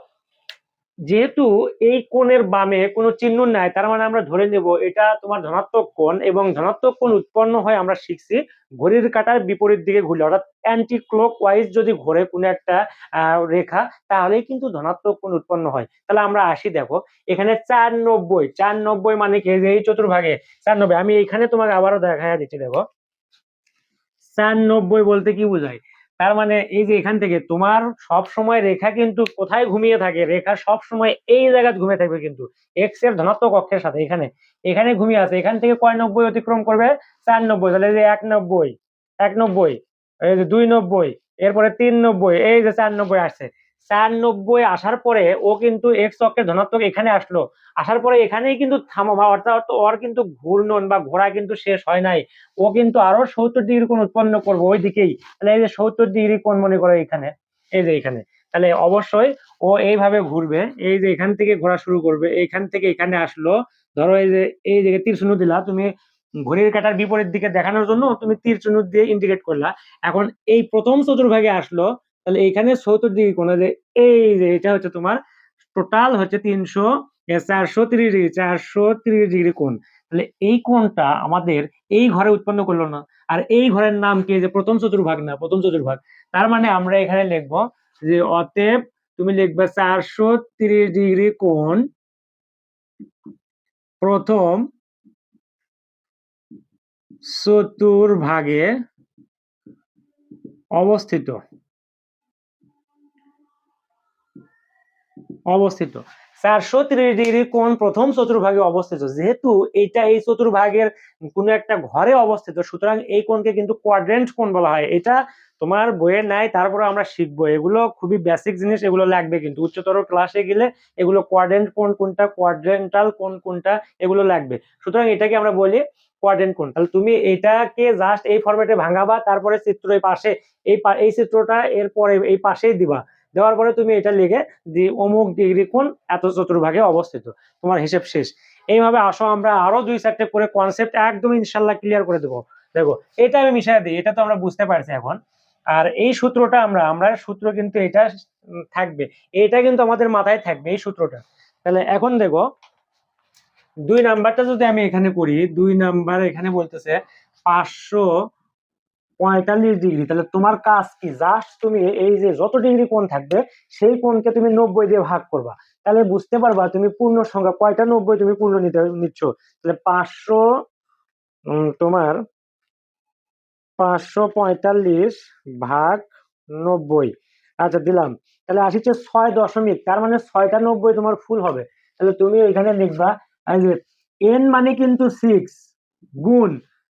[SPEAKER 1] যেহেতু এই কোণের বামে কোনো চিহ্ন নাই, তার মানে আমরা ধরে নেব এটা তোমার ধনাত্মক কোণ, এবং ধনাত্মক কোণ উৎপন্ন হয় আমরা শিখছি ঘড়ির কাঁটার বিপরীত দিকে ঘুরলে, অর্থাৎ অ্যান্টি ক্লক ওয়াইজ যদি ঘোরে কোনো একটা রেখা, তাহলেই কিন্তু ধনাত্মক কোণ উৎপন্ন হয়। তাহলে আমরা আসি, দেখো এখানে 490, 490 মানে কি, এই চতুর্ভাগে 490, আমি এখানে তোমাকে আবারও দেখা দিচ্ছি। দেখো 490 বলতে কি বোঝায়, তার মানে এই যে এখান থেকে তোমার সব সময় রেখা কিন্তু কোথায় ঘুমিয়ে থাকে, রেখা সব সময় এই জায়গায় ঘুমিয়ে থাকবে কিন্তু এক্স এর ধনাত্মক অক্ষের সাথে, এখানে এখানে ঘুমিয়ে আছে। এখান থেকে কয় 90 অতিক্রম করবে, 490, তাহলে এই যে 190, 190, এই যে 290, এরপরে 390, এই যে 490 আসছে। 490 আসার পরে ও কিন্তু এক্স অক্ষের ধনাত্মক এখানে আসলো, আসার পরে এখানেই কিন্তু থামা, অর্থাৎ ওর কিন্তু ঘূর্ণন বা ঘোরা কিন্তু শেষ হয় নাই, ও কিন্তু আরো 70 ডিগ্রি কোণ উৎপন্ন করবো ওই দিকেই। তাহলে এই যে 70 ডিগ্রি কোণ মনে করো এখানে, এই যে এখানে, তাহলে অবশ্যই ও এইভাবে ঘুরবে, এই যে এখান থেকে ঘোরা শুরু করবে, এইখান থেকে এখানে আসলো। ধরো এই যে এই দিকে তীর চিহ্ন দিলা তুমি, ঘড়ির কাঁটার বিপরীত দিকে দেখানোর জন্য তুমি তীর চিহ্ন দিয়ে ইন্ডিকেট করলা। এখন এই প্রথম চতুর্ভাগে আসলো, তাহলে এখানে 70 ডিগ্রি কোণ, যে এই যে এটা হচ্ছে তোমার টোটাল হচ্ছে 430 ডিগ্রি, 430 ডিগ্রি কোণ। তাহলে এই কোণটা আমাদের এই ঘরে উৎপন্ন করলো না, আর এই ঘরের নাম কি, যে প্রথম চতুর্ভাগ না, প্রথম চতুর্ভাগ। তার মানে আমরা এখানে লিখবো যে অতএব তুমি লিখবে 430 ডিগ্রি কোণ প্রথম চতুর্ভাগে অবস্থিত, অবস্থিত 430 ডিগ্রি কোণ প্রথম চতুর্ভাগে অবস্থিত। যেহেতু এটা এই চতুর্ভাগের কোন একটা ঘরে অবস্থিত, সুতরাং এই কোণকে কিন্তু কোয়াড্রেন্ট কোণ বলা হয়। এটা তোমার বইয়ে নাই, তারপরে আমরা শিখবো, এগুলো খুবই বেসিক জিনিস, এগুলো লাগবে কিন্তু উচ্চতর ক্লাসে গেলে এগুলো কোয়াড্রেন্ট কোণ কোনটা, কোয়াড্রেন্টাল কোণ কোনটা, এগুলো লাগবে। সুতরাং এটাকে আমরা বলি কোয়াড্রেন্ট কোণ। তাহলে তুমি এটাকে জাস্ট এই ফরম্যাটে ভাঙাবা, তারপরে চিত্র এই পাশে, এই চিত্রটা এরপরে এই পাশেই দিবা, দেওয়ার পরে তুমি এটা লিখে যে অমুক ডিগ্রি কোণ এত চতুর্ভাগে অবস্থিত, তোমার হিসেব শেষ। এইভাবে আসো আমরা আরো 2-4টে করে কনসেপ্ট একদম ইনশাল্লাহ ক্লিয়ার করে দেবো। দেখো এটা আমি মিশাই দিই, এটা তো আমরা বুঝতে পারছি এখন। আর এই সূত্রটা আমরা সূত্র কিন্তু এটা থাকবে, এটা কিন্তু আমাদের মাথায় থাকবে এই সূত্রটা। তাহলে এখন দেখো 2 নাম্বারটা যদি আমি এখানে করি, 2 নাম্বার এখানে বলতেছে 545 ডিগ্রি। তাহলে তোমার কাজ কি, জাস্ট তুমি এই যে যত ডিগ্রি কোণ থাকবে সেই কোণকে তুমি 90 দিয়ে ভাগ করবা, তাহলে বুঝতে পারবা তুমি পূর্ণ সংখ্যা কয়টা 90 তুমি পূর্ণ নিচ্ছ। তাহলে 500 তোমার 545 ভাগ 90, আচ্ছা দিলাম। তাহলে আসছে 6 দশমিক, তার মানে 6টা 90 তোমার ফুল হবে। তাহলে তুমি এখানে লিখবা এই যে n মানে কিন্তু 6 গুণ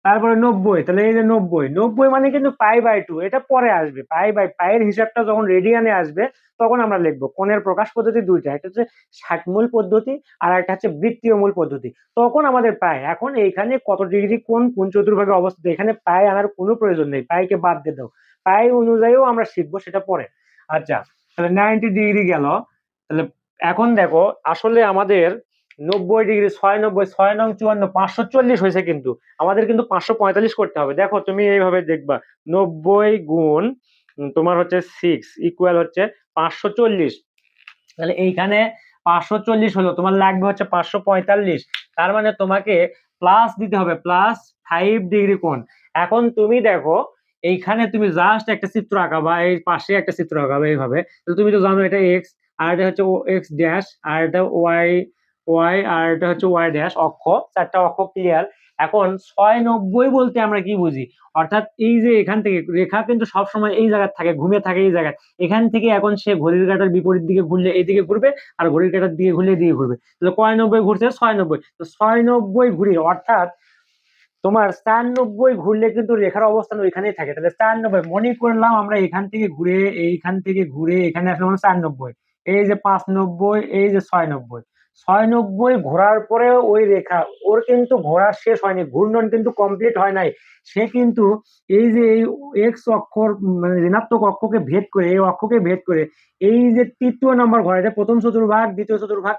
[SPEAKER 1] তারপরে 90, তাহলে এই যে 90 মানে কিন্তু π/2, এটা পরে আসবে, পাইয়ের হিসাবটা যখন রেডিয়ানে আসবে তখন আমরা লিখবো। কোণের প্রকাশ পদ্ধতি দুইটা, একটা হচ্ছে ষাটমূল পদ্ধতি আর একটা হচ্ছে বৃত্তীয় মূল পদ্ধতি। তখন আমাদের পাই, এখন এইখানে কত ডিগ্রি কোণ কোন চতুর্ভাগে অবস্থিত, এখানে পাই আনার কোনো প্রয়োজন নেই, পাইকে বাদ দিয়ে দাও, পাই অনুযায়ীও আমরা শিখবো সেটা পরে। আচ্ছা তাহলে 90 ডিগ্রি গেল। তাহলে এখন দেখো আসলে আমাদের 90 ডিগ্রি, 690, 6×9 = 54, 540 হয়েছে, কিন্তু আমাদের কিন্তু 545 করতে হবে। দেখো তুমি এইভাবে দেখবা 90 গুণ তোমার হচ্ছে 6 ইকুয়াল হচ্ছে 540, তাহলে এইখানে 540 হলো, তোমার লাগবে হচ্ছে 545, তার মানে তোমাকে প্লাস দিতে হবে, +5 ডিগ্রি কোণ। এখন তুমি দেখো এইখানে তুমি জাস্ট একটা চিত্র আঁকাবা, এই পাশে একটা চিত্র আঁকাবা এইভাবে। তো তুমি তো জানো এটা এক্স, আর এটা হচ্ছে এক্স ড্যাশ, আর এটা ওয়াই ওয়াই, আর এটা হচ্ছে ওয়াই ড্যাশ, অক্ষ, চারটা অক্ষ ক্লিয়ার। এখন 690 বলতে আমরা কি বুঝি? অর্থাৎ এই যে এখান থেকে রেখা কিন্তু সবসময় এই জায়গায় থাকে, ঘুমিয়ে থাকে এই জায়গায়, এখান থেকে এখন সে ঘড়ির কাঁটার বিপরীত দিকে ঘুরলে এইদিকে ঘুরবে, আর ঘড়ির কাঁটার দিকে ঘুরলে এদিকে ঘুরবে। তাহলে কয় 90 ঘুরছে? 690। তো 690 ঘুরি, অর্থাৎ তোমার 94 ঘুরলে কিন্তু রেখার অবস্থান ওইখানেই থাকে। তাহলে 94 মনে করলাম আমরা এখান থেকে ঘুরে, এইখান থেকে ঘুরে এখানে আসলে 94, এই যে 590, এই যে 690, 690 ঘোরার পরে ওই রেখা, ওর কিন্তু ঘোরা শেষ হয়নি, ঘূর্ণন কিন্তু কমপ্লিট হয় নাই। সে কিন্তু এই যে এই এক্স অক্ষর মানে ঋণাত্মক অক্ষকে ভেদ করে, এই অক্ষকে ভেদ করে এই যে তৃতীয় নম্বর ঘর, এটা প্রথম চতুর্ভাগ, দ্বিতীয় চতুর্ভাগ,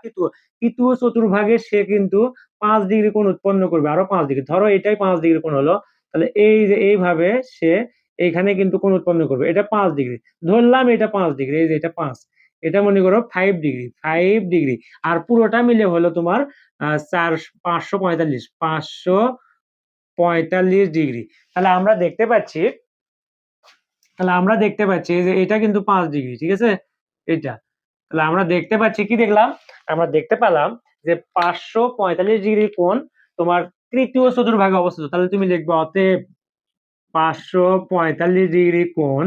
[SPEAKER 1] তৃতীয় চতুর্ভাগে সে কিন্তু 5 ডিগ্রি কোণ উৎপন্ন করবে, আরো 5 ডিগ্রি, ধরো এটাই 5 ডিগ্রি কোণ হলো, তাহলে এই যে এইভাবে সে এইখানে কিন্তু কোণ উৎপন্ন করবে, এটা 5 ডিগ্রি ধরলাম, এটা 5 ডিগ্রি, এই যে এটা 5, এটা মনে করো 5 ডিগ্রি, 5 ডিগ্রি। আর পুরোটা মিলে হলো তোমার 545 ডিগ্রি। তাহলে আমরা দেখতে পাচ্ছি, যে এটা কিন্তু 5 ডিগ্রি, ঠিক আছে, এটা। তাহলে আমরা দেখতে পাচ্ছি, কি দেখলাম? আমরা দেখতে পেলাম যে 545 ডিগ্রি কোণ তোমার তৃতীয় চতুর্ভাগে অবস্থিত। তাহলে তুমি লিখবে অতএব 545 ডিগ্রি কোণ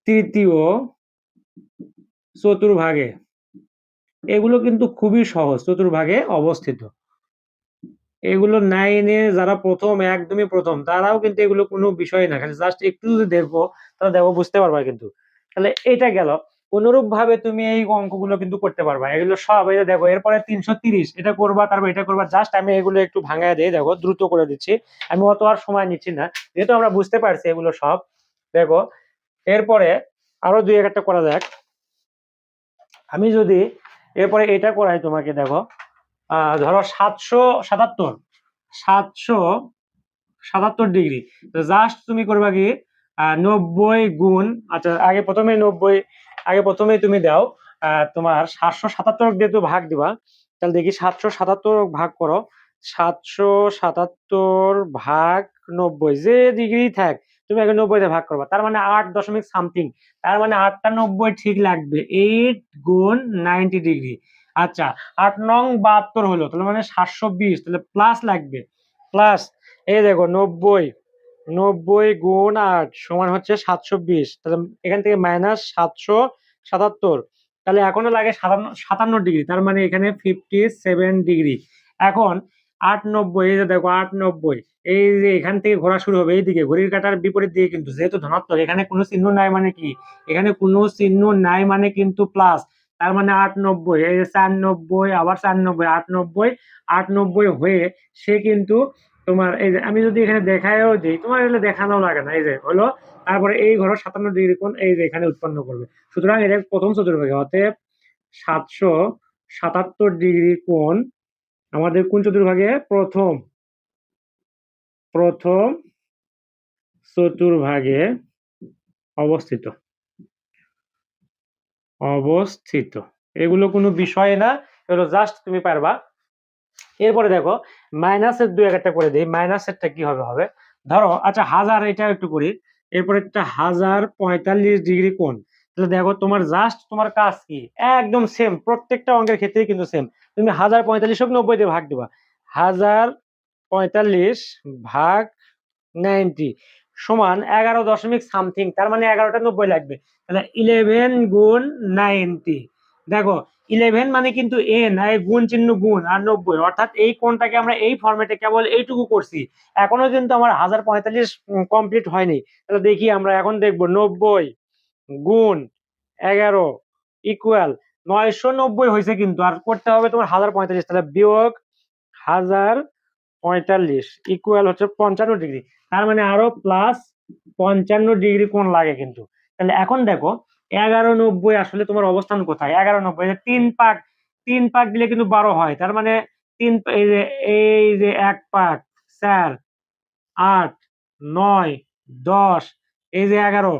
[SPEAKER 1] তৃতীয় চতুর্ভাগে। এগুলো কিন্তু খুবই সহজ, চতুর্ভাগে অবস্থিত। এগুলো 9-এ যারা প্রথম, একদমই প্রথম, তারাও কিন্তু এগুলো কোনো বিষয় না, খালি জাস্ট একটু যদি দেখবো তাহলে দেখো বুঝতে পারবা কিন্তু। তাহলে এটা গেল। অনুরূপ ভাবে তুমি এই অঙ্কগুলো কিন্তু করতে পারবা, এগুলো সব। এই যে দেখো এরপরে 330, এটা করবা, তারপর এটা করবা। জাস্ট আমি এগুলো একটু ভাঙায় দিয়ে দেখো, দ্রুত করে দিচ্ছি, আমি অত আর সময় নিচ্ছি না, যেহেতু আমরা বুঝতে পারছি এগুলো সব। দেখো এরপরে আরো দুই একটা করা যাক। আমি যদি এরপরে এটা করাই তোমাকে, দেখো ধরো 777 ডিগ্রি, জাস্ট তুমি করবা কি 90 গুণ, আচ্ছা আগে প্রথমে তুমি দাও তোমার 777 দিয়ে তো ভাগ দিবা। তাহলে দেখি 777 ভাগ করো, 777 ভাগ 90, যে ডিগ্রি থাক তুমি আগে 90 দিয়ে ভাগ করবা, তার মানে 8 দশমিক সামথিং, তার মানে 8টা 90 ঠিক লাগবে, 8 গুণ 90 ডিগ্রি। আচ্ছা 8 নং 72 হলো, তাহলে মানে 720, তাহলে প্লাস লাগবে, প্লাস। এই দেখো 90 গুণ 8 সমান হচ্ছে 720, তাহলে এখান থেকে মাইনাস 777, তাহলে এখনো লাগে 57 ডিগ্রি, তার মানে এখানে 57 ডিগ্রি। এখন 890, এই যে দেখো 890, এই যে এখান থেকে ঘোরা শুরু হবে এইদিকে, ঘড়ির কাঁটার বিপরীত দিকে, কিন্তু যেহেতু ধনাত্মক, এখানে কোনো চিহ্ন নাই মানে কি, এখানে কোনো চিহ্ন নাই মানে কিন্তু প্লাস, তার মানে 890, এই যে 490, আবার 490, 890, 890 হয়ে সে কিন্তু তোমার, এই যে আমি যদি এখানে দেখায়ও দিই, তোমার এগুলো দেখানো লাগে না, এই যে হলো, তারপরে এই ঘর 57 ডিগ্রি কোণ এই যে এখানে উৎপন্ন করবে। সুতরাং এটা প্রথম চতুর্ভাগে, অতএব 777 ডিগ্রি কোণ আমাদের কোন চতুর্ভাগে? প্রথম চতুর্ভাগে অবস্থিত। এগুলো কোনো বিষয় না, এগুলো জাস্ট তুমি পারবা। এরপরে দেখো মাইনাসের দুই একটা করে দিই, মাইনাসেরটা কি হবে ধরো, আচ্ছা 1000, এটা একটু করি। এরপরে একটা 1045 ডিগ্রি কোণ। তাহলে দেখো তোমার জাস্ট তোমার কাজ কি, একদম সেম, প্রত্যেকটা অঙ্কের ক্ষেত্রেই কিন্তু সেম। তুমি 1045 90 দিয়ে ভাগ দিবা, 1045 ভাগ 90 সমান 11 দশমিক সামথিং, তার মানে 11টা 90 লাগবে। তাহলে 11 গুণ 90, দেখো 11 মানে কিন্তু এন, গুণ চিহ্ন গুণ, আর 90, অর্থাৎ এই কোণটাকে আমরা এই ফরম্যাটে কেবল এইটুকু করছি, এখনো কিন্তু আমার 1045 কমপ্লিট হয়নি। তাহলে দেখি আমরা এখন দেখবো 90 গুণ 11 ইকুয়াল 990 হয়েছে, কিন্তু আর করতে হবে তোমার 1045, তাহলে বিয়োগ 1045 ইকুয়াল হচ্ছে 55 ডিগ্রি, তার মানে আরো প্লাস 55 ডিগ্রি কোণ লাগে কিন্তু। তাহলে এখন দেখো 1190 আসলে তোমার অবস্থান কোথায়? 1190, 3 পাক দিলে কিন্তু 12 হয়, তার মানে এই যে 1 পাক 4, 8, 9, 10, এই যে 11,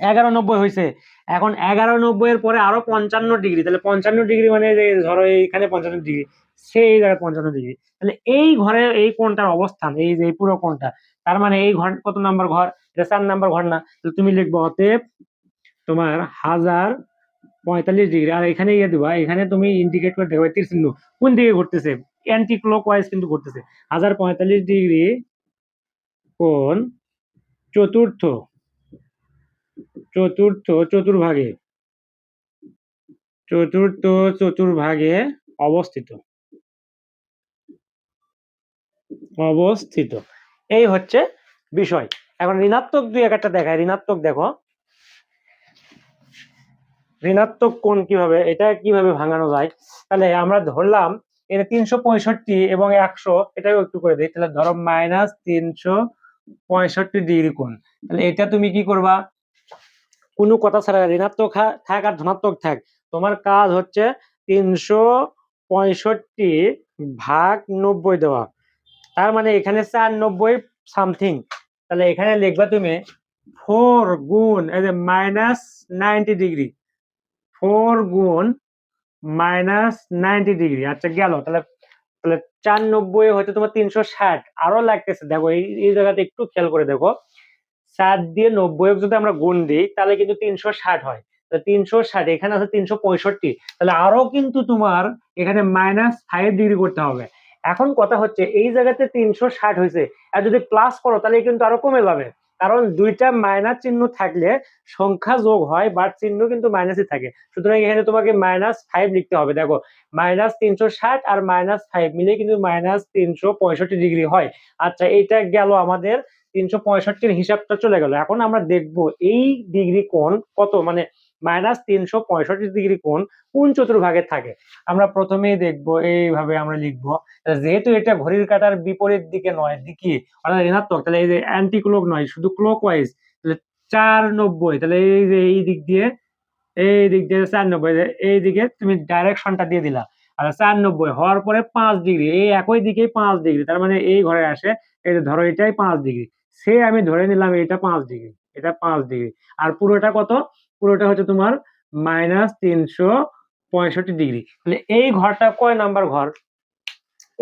[SPEAKER 1] 1190 হয়েছে। এখন 1190 এর পরে আরো 55 ডিগ্রি, তাহলে 55 ডিগ্রি মানে যে ধরো এইখানে 55 ডিগ্রি, সেই জায়গায় 55 ডিগ্রি, তাহলে এই ঘরে এই কোণটার অবস্থান, এই যে এই পুরো কোণটা, তার মানে এই ঘর কত নাম্বার ঘর? এটা 4 নাম্বার ঘর না? তাহলে তুমি লিখবো অতএব তোমার 1045 ডিগ্রি, আর এখানে ইয়ে দিবা, এখানে তুমি ইন্ডিকেট করে দেখো তীর চিহ্ন কোন দিকে ঘুরতেছে, অ্যান্টি ক্লক ওয়াইজ কিন্তু ঘুরতেছে। 1045 ডিগ্রি কোণ চতুর্থ চতুর্থ চতুর্ভাগে চতুর্থ চতুর্ভাগে অবস্থিত অবস্থিত এই হচ্ছে বিষয়। এখন ঋণাত্মক দুই একটা দেখায়, ঋণাত্মক দেখো, ঋণাত্মক কোণ কিভাবে, এটা কিভাবে ভাঙানো যায়। তাহলে আমরা ধরলাম এটা 365 এবং 100, এটাও একটু করে দিই, তাহলে ধরো -365 ডিগ্রি কোণ। তাহলে এটা তুমি কি করবা, কোনো কথা ছাড়া ঋণাত্মক থাক আর ধনাত্মক থাক, তোমার কাজ হচ্ছে 365/90 দেওয়া, তার মানে এখানে 490 সামথিং। তাহলে এখানে লিখবা তুমি 4 গুণ এই যে -90 ডিগ্রি, 4 গুণ -90 ডিগ্রি। আচ্ছা গেল, তাহলে তাহলে 490 হয়তো তোমার 360 আরো লাগতেছে। দেখো এই জায়গাতে একটু খেয়াল করে দেখো, 4 দিয়ে 90 যদি আমরা গুণ দিই তাহলে কিন্তু 360 হয়। 360, এখানে আছে 365, তাহলে আরো কিন্তু তোমার এখানে -5 ডিগ্রি করতে হবে। এখন কথা হচ্ছে এই জায়গাতে 360 হয়েছে, আর যদি প্লাস করো তাহলে কিন্তু আরো কমে যাবে, কারণ দুইটা মাইনাস চিহ্ন থাকলে সংখ্যা যোগ হয় বাট চিহ্ন কিন্তু মাইনাসই থাকে। সুতরাং এখানে তোমাকে -5 লিখতে হবে। দেখো -360 আর -5 মিলে কিন্তু -365 ডিগ্রি হয়। আচ্ছা এইটা গেল আমাদের 365 হিসাবটা চলে গেল। এখন আমরা দেখব এই ডিগ্রি কোণ কত, মানে -365 ডিগ্রি কোণ কোন চতুর্ভাগে থাকে। আমরা প্রথমেই দেখব এইভাবে আমরা লিখবো, যেহেতু এটা ঘড়ির কাঁটার বিপরীত দিকে নয়, দিকে অর্থাৎ ঋণাত্মক, তাহলে এই যে অ্যান্টি ক্লক নয়, শুধু ক্লক ওয়াইজ, তাহলে 490, তাহলে এই যে এই দিক দিয়ে 490, এই দিকে তুমি ডাইরেকশনটা দিয়ে দিলা। আর 490 হওয়ার পরে 5 ডিগ্রি, এই একই দিকে 5 ডিগ্রি, তার মানে এই ঘরে আসে, এই যে ধরো এটাই 5 ডিগ্রি, সে আমি ধরে নিলাম এটা 5 ডিগ্রি, এটা 5 ডিগ্রি। আর পুরোটা কত? পুরোটা হচ্ছে তোমার -365 ডিগ্রি। তাহলে এই ঘরটা কয় নাম্বার ঘর?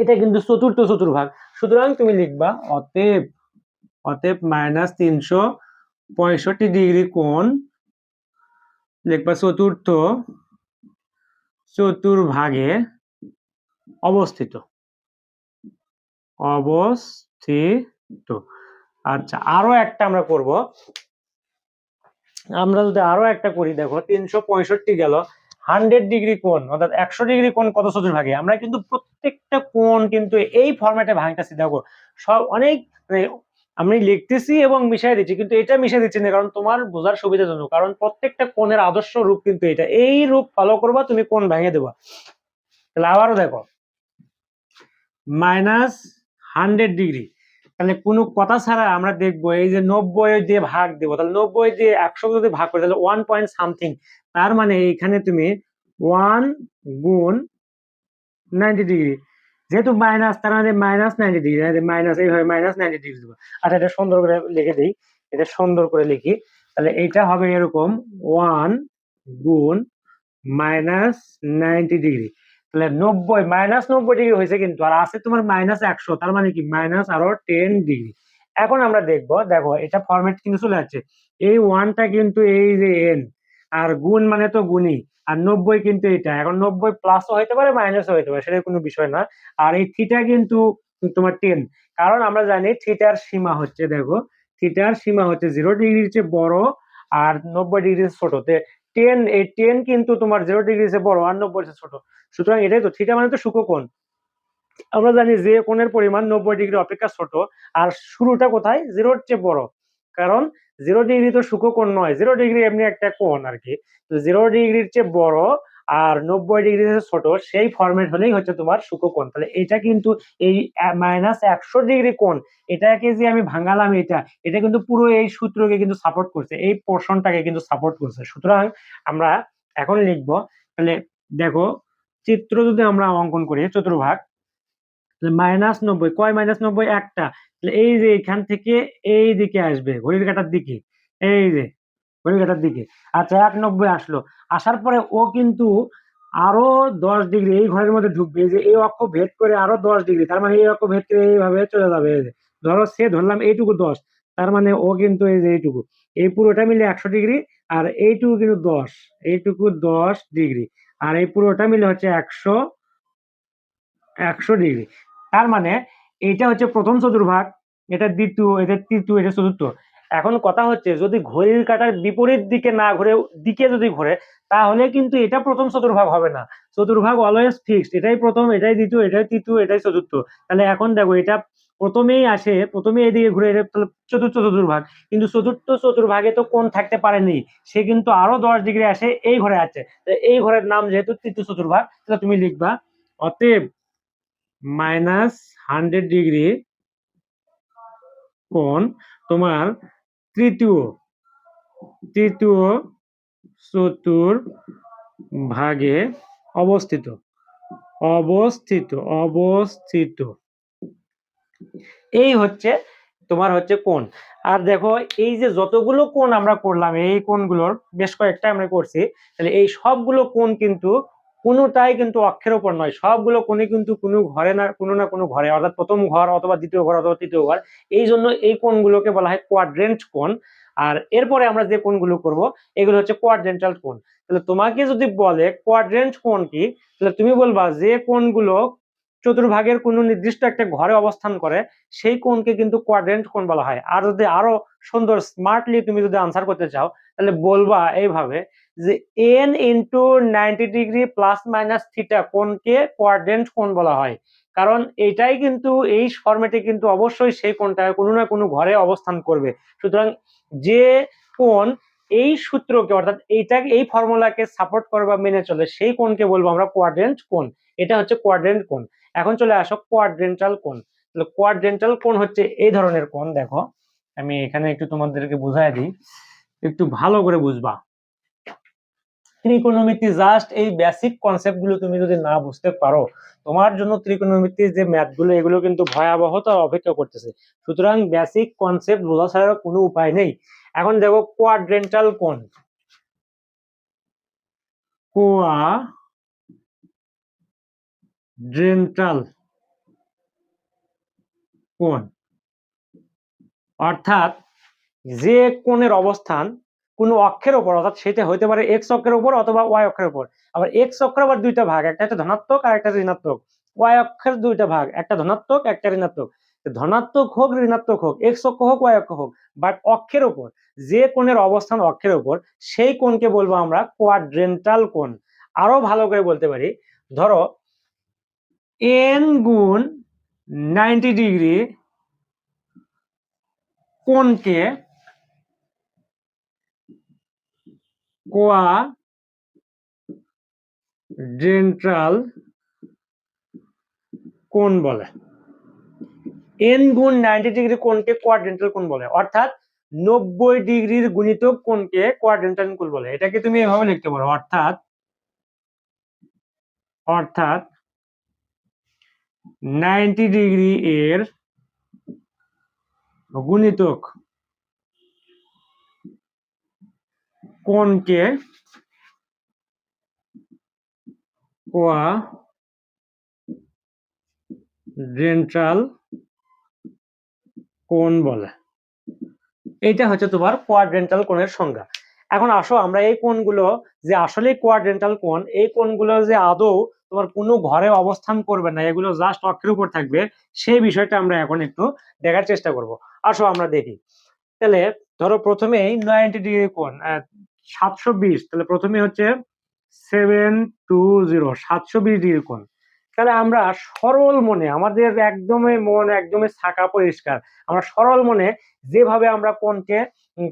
[SPEAKER 1] এটা কিন্তু চতুর্থ চতুর্ভাগ। সুতরাং তুমি লিখবা অতএব -365 ডিগ্রি কোণ, লিখবা চতুর্থ চতুর্ভাগে অবস্থিত অবস্থিত। আচ্ছা আরো একটা আমরা করব, আমরা যদি আরো একটা করি, দেখো 365 গেল, 100 ডিগ্রি কোণ অর্থাৎ 100 ডিগ্রি কোণ কত চতুর্ভাগে? আমরা কিন্তু প্রত্যেকটা কোণ কিন্তু এই ফরম্যাটে ভাঙতেছি। দেখো সব অনেক মানে আমি লিখতেছি এবং মিশাই দিচ্ছি, কিন্তু এটা মিশাই দিচ্ছি না কারণ তোমার বোঝার সুবিধার জন্য, কারণ প্রত্যেকটা কোণের আদর্শ রূপ কিন্তু এটা, এই রূপ ফলো করবা তুমি কোণ ভেঙে দেবা। তাহলে আবারও দেখো -100 ডিগ্রি, তাহলে কোনো কথা ছাড়া আমরা দেখবো এই যে 90 দিয়ে ভাগ দেবো, তাহলে 90 দিয়ে 100 যদি ভাগ করে তাহলে 1 পয়েন্ট সামথিং, তার মানে এখানে তুমি 1 গুণ 90 ডিগ্রি, যেহেতু মাইনাস তার মানে -90 ডিগ্রি, মাইনাস এইভাবে -90 ডিগ্রি দেবো। আচ্ছা এটা সুন্দর করে লিখে দিই, এটা সুন্দর করে লিখি, তাহলে এটা হবে এরকম 1 গুণ -90 ডিগ্রি, তাহলে 90 -90 ডিগ্রি হয়েছে কিন্তু, আর আছে তোমার -100, তার মানে কি মাইনাস আরো 10 ডিগ্রি। এখন আমরা দেখবো, দেখো এটা ফরম্যাট কিন্তু চলে যাচ্ছে, এই ওয়ানটা কিন্তু এই যে এন, আর গুণ মানে তো গুণই, আর 90 কিন্তু এটা, এখন 90 প্লাসও হইতে পারে মাইনাসও হইতে পারে, সেটা কোনো বিষয় না। আর এই থিটা কিন্তু তোমার 10, কারণ আমরা জানি থিটার সীমা হচ্ছে, দেখো থিটার সীমা হচ্ছে 0 ডিগ্রির চেয়ে বড় আর 90 ডিগ্রির ছোট, 10 কিন্তু তোমার 0 ডিগ্রির চেয়ে বড় আর 90 চেয়ে ছোট। সুতরাং এটাই তো থিটা মানে তো সূক্ষ্মকোণ। আমরা জানি যে কোণের পরিমাণ 90 ডিগ্রি অপেক্ষা ছোট, আর শুরুটা কোথায়? 0-র চেয়ে বড়, কারণ 0 ডিগ্রি তো সূক্ষ্মকোণ নয়, 0 ডিগ্রি এমনি একটা কোণ আর কি। 0 ডিগ্রির চেয়ে বড় আর 90 ডিগ্রি ছোট, সেই ফরম্যাট হলেই হচ্ছে তোমার সূক্ষ্মকোণ। তাহলে এটা কিন্তু এই -100 ডিগ্রি কোণ, এটাকে যে আমি ভাঙালাম, এটা কিন্তু পুরো এই সূত্রকে কিন্তু সাপোর্ট করছে, এই পোর্শনটাকে কিন্তু সাপোর্ট করছে। সুতরাং আমরা এখন লিখবো, তাহলে দেখো চিত্র যদি আমরা অঙ্কন করি চতুর্ভাগ, -90, কয় -90? একটা, তাহলে এই যে এখান থেকে এই দিকে আসবে ঘড়ির কাঁটার দিকে, এই যে ঘড়ির কাঁটার দিকে। আচ্ছা 190 আসলো, আসার পরে ও কিন্তু আরো 10 ডিগ্রি এই ঘরের মধ্যে ঢুকবে, এই যে এই অক্ষ ভেদ করে আরো 10 ডিগ্রি, তার মানে এই অক্ষ ভেদ করে এইভাবে চলে যাবে। এই যে ধরো সে ধরলাম এইটুকু 10, তার মানে ও কিন্তু এই যে এইটুকু, এই পুরোটা মিলে 100 ডিগ্রি, আর এইটুকু কিন্তু 10, এইটুকু 10 ডিগ্রি, আর এই পুরোটা মিলে হচ্ছে 100 ডিগ্রি। তার মানে এইটা হচ্ছে প্রথম চতুর্ভাগ, এটা দ্বিতীয়, এটা তৃতীয়, এটা চতুর্থ। এখন কথা হচ্ছে যদি ঘড়ির কাঁটার বিপরীত দিকে না ঘুরে দিকে যদি ঘুরে, তাহলে কিন্তু এটা প্রথম চতুর্ভাগ হবে না। চতুর্ভাগ অলওয়েজ ফিক্সড, এটাই প্রথম, এটাই দ্বিতীয়, এটাই তৃতীয়, এটাই চতুর্থ। তাহলে এখন দেখো এটা প্রথমেই আসে, প্রথমে এদিকে ঘুরে, এটা তাহলে চতুর্থ চতুর্ভাগ। কিন্তু চতুর্থ চতুর্ভাগে তো কোণ থাকতে পারেনি, সে কিন্তু আরো 10 ডিগ্রি আসে এই ঘরে আছে। এই ঘরের নাম যেহেতু তৃতীয় চতুর্ভাগ, তাহলে তুমি লিখবা অতএব -100 ডিগ্রি কোণ তোমার তৃতীয় তৃতীয় চতুর্ভাগে অবস্থিত অবস্থিত অবস্থিত। এই হচ্ছে তোমার হচ্ছে কোণ। আর দেখো এই যে যতগুলো কোণ আমরা করলাম, এই কোণগুলোর বেশ কয়েকটা আমরা করছি, তাহলে এই সবগুলো কোণ কিন্তু কোনোটাই কিন্তু অক্ষের উপর নয়, সবগুলো কোণে কিন্তু কোনো ঘরে না কোনো ঘরে, অর্থাৎ প্রথম ঘর অথবা দ্বিতীয় ঘর অথবা তৃতীয় ঘর। এই জন্য এই কোণগুলোকে বলা হয় কোয়াড্রেন্ট কোণ। আর এরপরে আমরা যে কোণগুলো করব এগুলো হচ্ছে কোয়াড্রেন্টাল কোণ। তাহলে তোমাকে যদি বলে কোয়াড্রেন্ট কোণ কি, তাহলে তুমি বলবা যে কোণগুলো চতুর্ভাগের কোনো নির্দিষ্ট একটা ঘরে অবস্থান করে সেই কোণকে কিন্তু কোয়াড্রেন্ট কোণ বলা হয়। আর যদি আরো সুন্দর স্মার্টলি তুমি যদি আনসার করতে চাও, তাহলে বলবা এইভাবে যে n into 90 degree plus minus theta কোণকে কোয়াড্রেন্ট কোণ বলা হয়। কারণ এটাই কিন্তু এই ফরম্যাটে কিন্তু অবশ্যই সেই কোণটা কোনো না কোনো ঘরে অবস্থান করবে। সুতরাং যে কোণ এই সূত্রকে অর্থাৎ এই ফর্মুলাকে সাপোর্ট করে বা মেনে চলে সেই কোণকে বলবো আমরা কোয়াড্রেন্ট কোণ। এটা হচ্ছে কোয়াড্রেন্ট কোণ। এখন চলে আসো কোয়াড্রেন্টাল কোণ। তাহলে কোয়াড্রেন্টাল কোণ হচ্ছে এই ধরনের কোণ। দেখো আমি এখানে একটু তোমাদেরকে বুঝাই দিই, একটু ভালো করে বুঝবা। ত্রিকোণমিতি জাস্ট এই বেসিক কনসেপ্ট গুলো তুমি যদি না বুঝতে পারো, তোমার জন্য ত্রিকোণমিতির যে ম্যাথ গুলো এগুলো কিন্তু ভয়াবহতা অপেক্ষা করতেছে। সুতরাং বেসিক কনসেপ্ট বোঝা ছাড়া কোনো উপায় নেই। এখন দেখো কোয়াড্রেন্টাল কোণ, কোয়াড্রেন্টাল কোণ অর্থাৎ যে কোণের অবস্থান কোনো অক্ষের উপর, অর্থাৎ সেটা হইতে পারে এক্স অক্ষের উপর অথবা ওয়াই অক্ষের উপর। আবার এক্স অক্ষের আবার দুইটা ভাগ, একটা হচ্ছে ধনাত্মক আর একটা ঋণাত্মক। ওয়াই অক্ষের দুইটা ভাগ, একটা ধনাত্মক একটা ঋণাত্মক। ধনাত্মক হোক ঋণাত্মক হোক, এক্স অক্ষ হোক ওয়াই অক্ষ হোক, বাট অক্ষের উপর যে কোণের অবস্থান অক্ষের উপর সেই কোণকে বলবো আমরা কোয়াড্রেন্টাল কোণ। আরো ভালো করে বলতে পারি, ধরো n গুণ 90 ডিগ্রি কোণকে কোয়াড্রেন্টাল কোণ বলে। n গুণ 90 ডিগ্রি কোণকে কোয়াড্রেন্টাল কোণ বলে, অর্থাৎ 90 ডিগ্রির গুণিতক কোণকে কোয়াড্রেন্টাল কোণ বলে। এটাকে তুমি এভাবে লিখতে পারো, অর্থাৎ অর্থাৎ 90 ডিগ্রি এর গুণিতক কোণকে কোয়াড্রেন্টাল কোণ বলে। এইটা হচ্ছে তোমার কোয়াড্রেন্টাল কোণের সংজ্ঞা। এখন আসো আমরা এই কোণগুলো যে আসলে কোয়াড্রেন্টাল কোণ, এই কোণগুলো যে আদৌ তোমার কোনো ঘরে অবস্থান করবে না, এগুলো জাস্ট অক্ষের উপর থাকবে, সেই বিষয়টা আমরা এখন একটু দেখার চেষ্টা করব। আসো আমরা দেখি। তাহলে ধরো প্রথমেই 90 ডিগ্রি কোণ 720, তাহলে প্রথমে হচ্ছে 720 720 ডিগ্রি কোণ। তাহলে আমরা সরল মনে, আমাদের একদমই মন একদমই ছাকা পরিষ্কার, আমরা সরল মনে যেভাবে আমরা কোণকে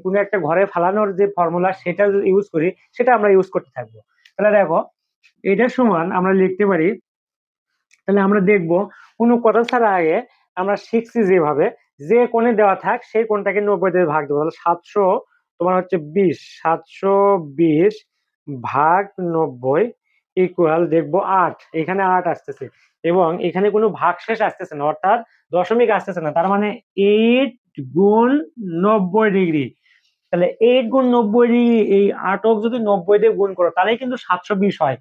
[SPEAKER 1] কোনো একটা ঘরে ফেলানোর যে ফর্মুলা সেটা ইউজ করি, সেটা আমরা ইউজ করতে থাকবো। তাহলে দেখো এটার সমান আমরা লিখতে পারি, তাহলে আমরা দেখব কোনো কথা ছাড়া আগে আমরা শিখছি যেভাবে যে কোণে দেওয়া থাক সেই কোণটাকে 90 দিয়ে ভাগ দেবো। তাহলে 700 তোমার হচ্ছে 20, 720 ভাগ 90 ইকুয়াল দেখবো 8। এখানে 8 আসতেছে এবং এখানে কোনো ভাগশেষ আসতেছে না, অর্থাৎ দশমিক আসতেছে না। তার মানে 8 গুণ 90 ডিগ্রি, তাহলে 8 গুণ 90 ডিগ্রি, এই 8ক যদি 90 দিয়ে গুণ করো তাহলে কিন্তু 720 হয়।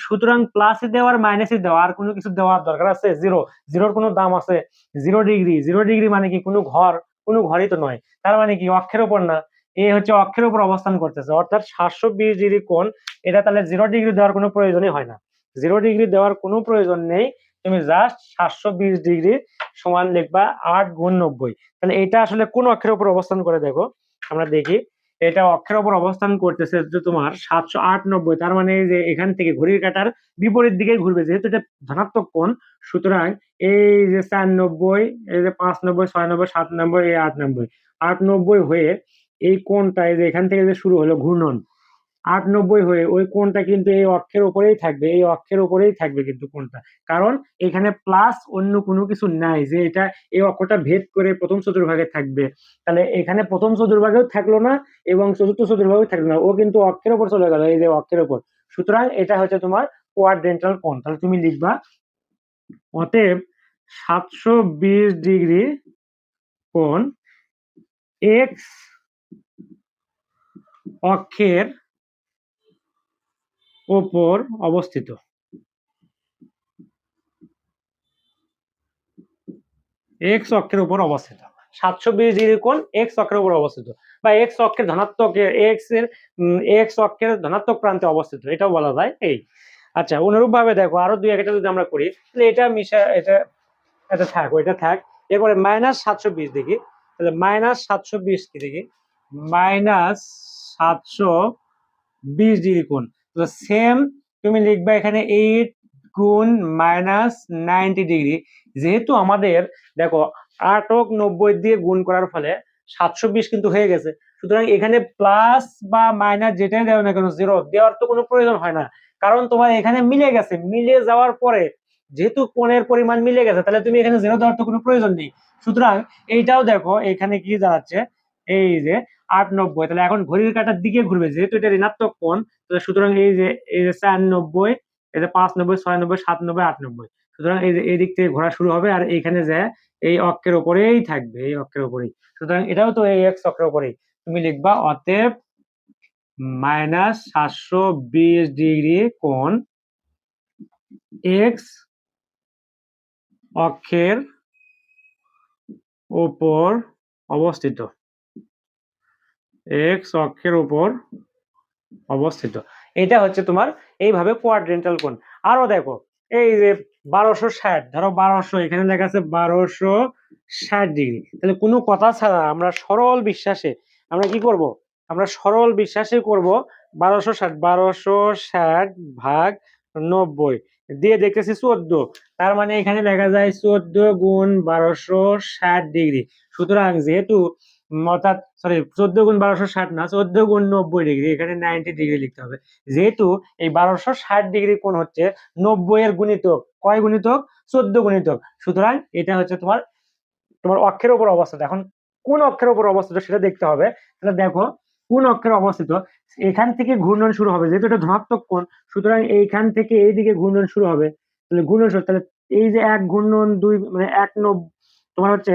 [SPEAKER 1] সুতরাং প্লাসে দেওয়া আর মাইনাসে দেওয়া, আর কোনো কিছু দেওয়ার দরকার আছে? জিরো। জিরোর কোনো দাম আছে? 0 ডিগ্রি। 0 ডিগ্রি মানে কি? কোনো ঘর, কোনো ঘরই তো নয়। তার মানে কি? অক্ষের উপর না, এ হচ্ছে অক্ষের উপর অবস্থান করতেছে, অর্থাৎ 720 ডিগ্রি কোণ। এটা তাহলে 0 ডিগ্রি দেওয়ার কোনো প্রয়োজনই হয় না, 0 ডিগ্রি দেওয়ার কোনো প্রয়োজন নেই। তুমি জাস্ট 720 ডিগ্রি সমান লিখবা 8 গুণ 90। তাহলে এটা আসলে কোন অক্ষের উপর অবস্থান করে দেখো, আমরা দেখি। এটা অক্ষের উপর অবস্থান করতেছে যে তোমার 708 তার মানে এই যে এখান থেকে ঘড়ির কাঁটার বিপরীত দিকে ঘুরবে, যেহেতু এটা ধনাত্মক কোণ। সুতরাং এই যে 490, এই যে 590, 690, 790, এই 890, 890 হয়ে এই কোণটা, এই যে এখান থেকে যে শুরু হলো ঘূর্ণন, 890 হয়ে ওই কোণটা কিন্তু এই অক্ষের উপরেই থাকবে, এই অক্ষের উপরেই থাকবে কিন্তু কোণটা। কারণ এখানে প্লাস অন্য কোনো কিছু নাই যে এটা এই অক্ষটা ভেদ করে প্রথম চতুর্ভাগে থাকবে। তাহলে এখানে প্রথম চতুর্ভাগেও থাকলো না এবং চতুর্থ চতুর্ভাগেও থাকলো না, ও কিন্তু অক্ষের উপর চলে গেল, এই যে অক্ষের উপর। সুতরাং এটা হচ্ছে তোমার কোয়াড্রেন্টাল কোণ। তাহলে তুমি লিখবা অতএব 720 ডিগ্রি কোণ এক্স অক্ষের ওপর অবস্থিত। এক্স অক্ষের উপর অবস্থিত। 720 ডিগ্রি কোণ এক্স অক্ষের উপর অবস্থিত, বা এক্স অক্ষের ধনাত্মক, এক্স অক্ষের ধনাত্মক প্রান্তে অবস্থিত, এটাও বলা যায়। এই আচ্ছা, অনুরূপ ভাবে দেখো আরো দুই একটা যদি আমরা করি, তাহলে এটা মিশা, এটা এটা থাক, ওইটা থাক। এরপরে -720 ডিগ্রি, তাহলে -720 ডিগ্রি, -720 ডিগ্রি কোণ। তো সেম তুমি লিখবা এখানে 8 গুণ -90 ডিগ্রি। যেহেতু আমাদের দেখো 8ক 90 দিয়ে গুণ করার ফলে 720 কিন্তু হয়ে গেছে, সুতরাং এখানে প্লাস বা মাইনাস যেটাই দেও না কেন, জিরো দেওয়ার তো কোনো প্রয়োজন হয় না। কারণ তোমার এখানে মিলে গেছে, মিলে যাওয়ার পরে যেহেতু কোণের পরিমাণ মিলে গেছে, তাহলে তুমি এখানে জিরো দেওয়ার তো কোনো প্রয়োজন নেই। সুতরাং এইটাও দেখো এখানে কি দাঁড়াচ্ছে, এই যে 890, তাহলে এখন ঘড়ির কাঁটার দিকে ঘুরবে, যেহেতু এটা ঋণাত্মক কোণ। সুতরাং এই যে 490, এই যে 590, 690, 790, 890, সুতরাং এই যে এই দিক থেকে ঘোরা শুরু হবে আর এইখানে যায় এই অক্ষের উপরেই থাকবে, এই অক্ষের উপরেই। সুতরাং এটাও তো এই এক্স অক্ষের উপরেই। তুমি লিখবা অতএব -720 ডিগ্রি কোণ এক্স অক্ষের উপর অবস্থিত, এক্স অক্ষের উপর অবস্থিত। এটা হচ্ছে তোমার এইভাবে কোয়াড্রেন্টাল কোণ। আরো দেখো, এই যে 1260, ধরো 1200, এখানে লেখা আছে 1260 ডিগ্রি। তাহলে কোনো কথা ছাড়া আমরা সরল বিশ্বাসে আমরা কি করব, আমরা সরল বিশ্বাসে করব 1260 ভাগ 90 দিয়ে দেখতেছি 14, তার মানে এখানে লেখা যায় 14 গুণ 1260 ডিগ্রি। সুতরাং যেহেতু অর্থাৎ সরি 14 গুণ 1260 না, 14 গুণ 90 ডিগ্রি, এখানে 90 ডিগ্রি লিখতে হবে। যেহেতু এই 1260 ডিগ্রি কোণ হচ্ছে 90 এর গুণিতক, কয় গুণিতক? 14 গুণিতক। সুতরাং এটা হচ্ছে তোমার তোমার অক্ষের উপর অবস্থিত। এখন কোন অক্ষের উপর অবস্থিত সেটা দেখতে হবে। তাহলে দেখো কোন অক্ষের অবস্থিত, এখান থেকে ঘূর্ণন শুরু হবে, যেহেতু এটা ধনাত্মক কোণ। সুতরাং এইখান থেকে এইদিকে ঘূর্ণন শুরু হবে, তাহলে ঘূর্ণন শুরু, তাহলে এই যে 1 ঘূর্ণন 2 মানে 1 তোমার হচ্ছে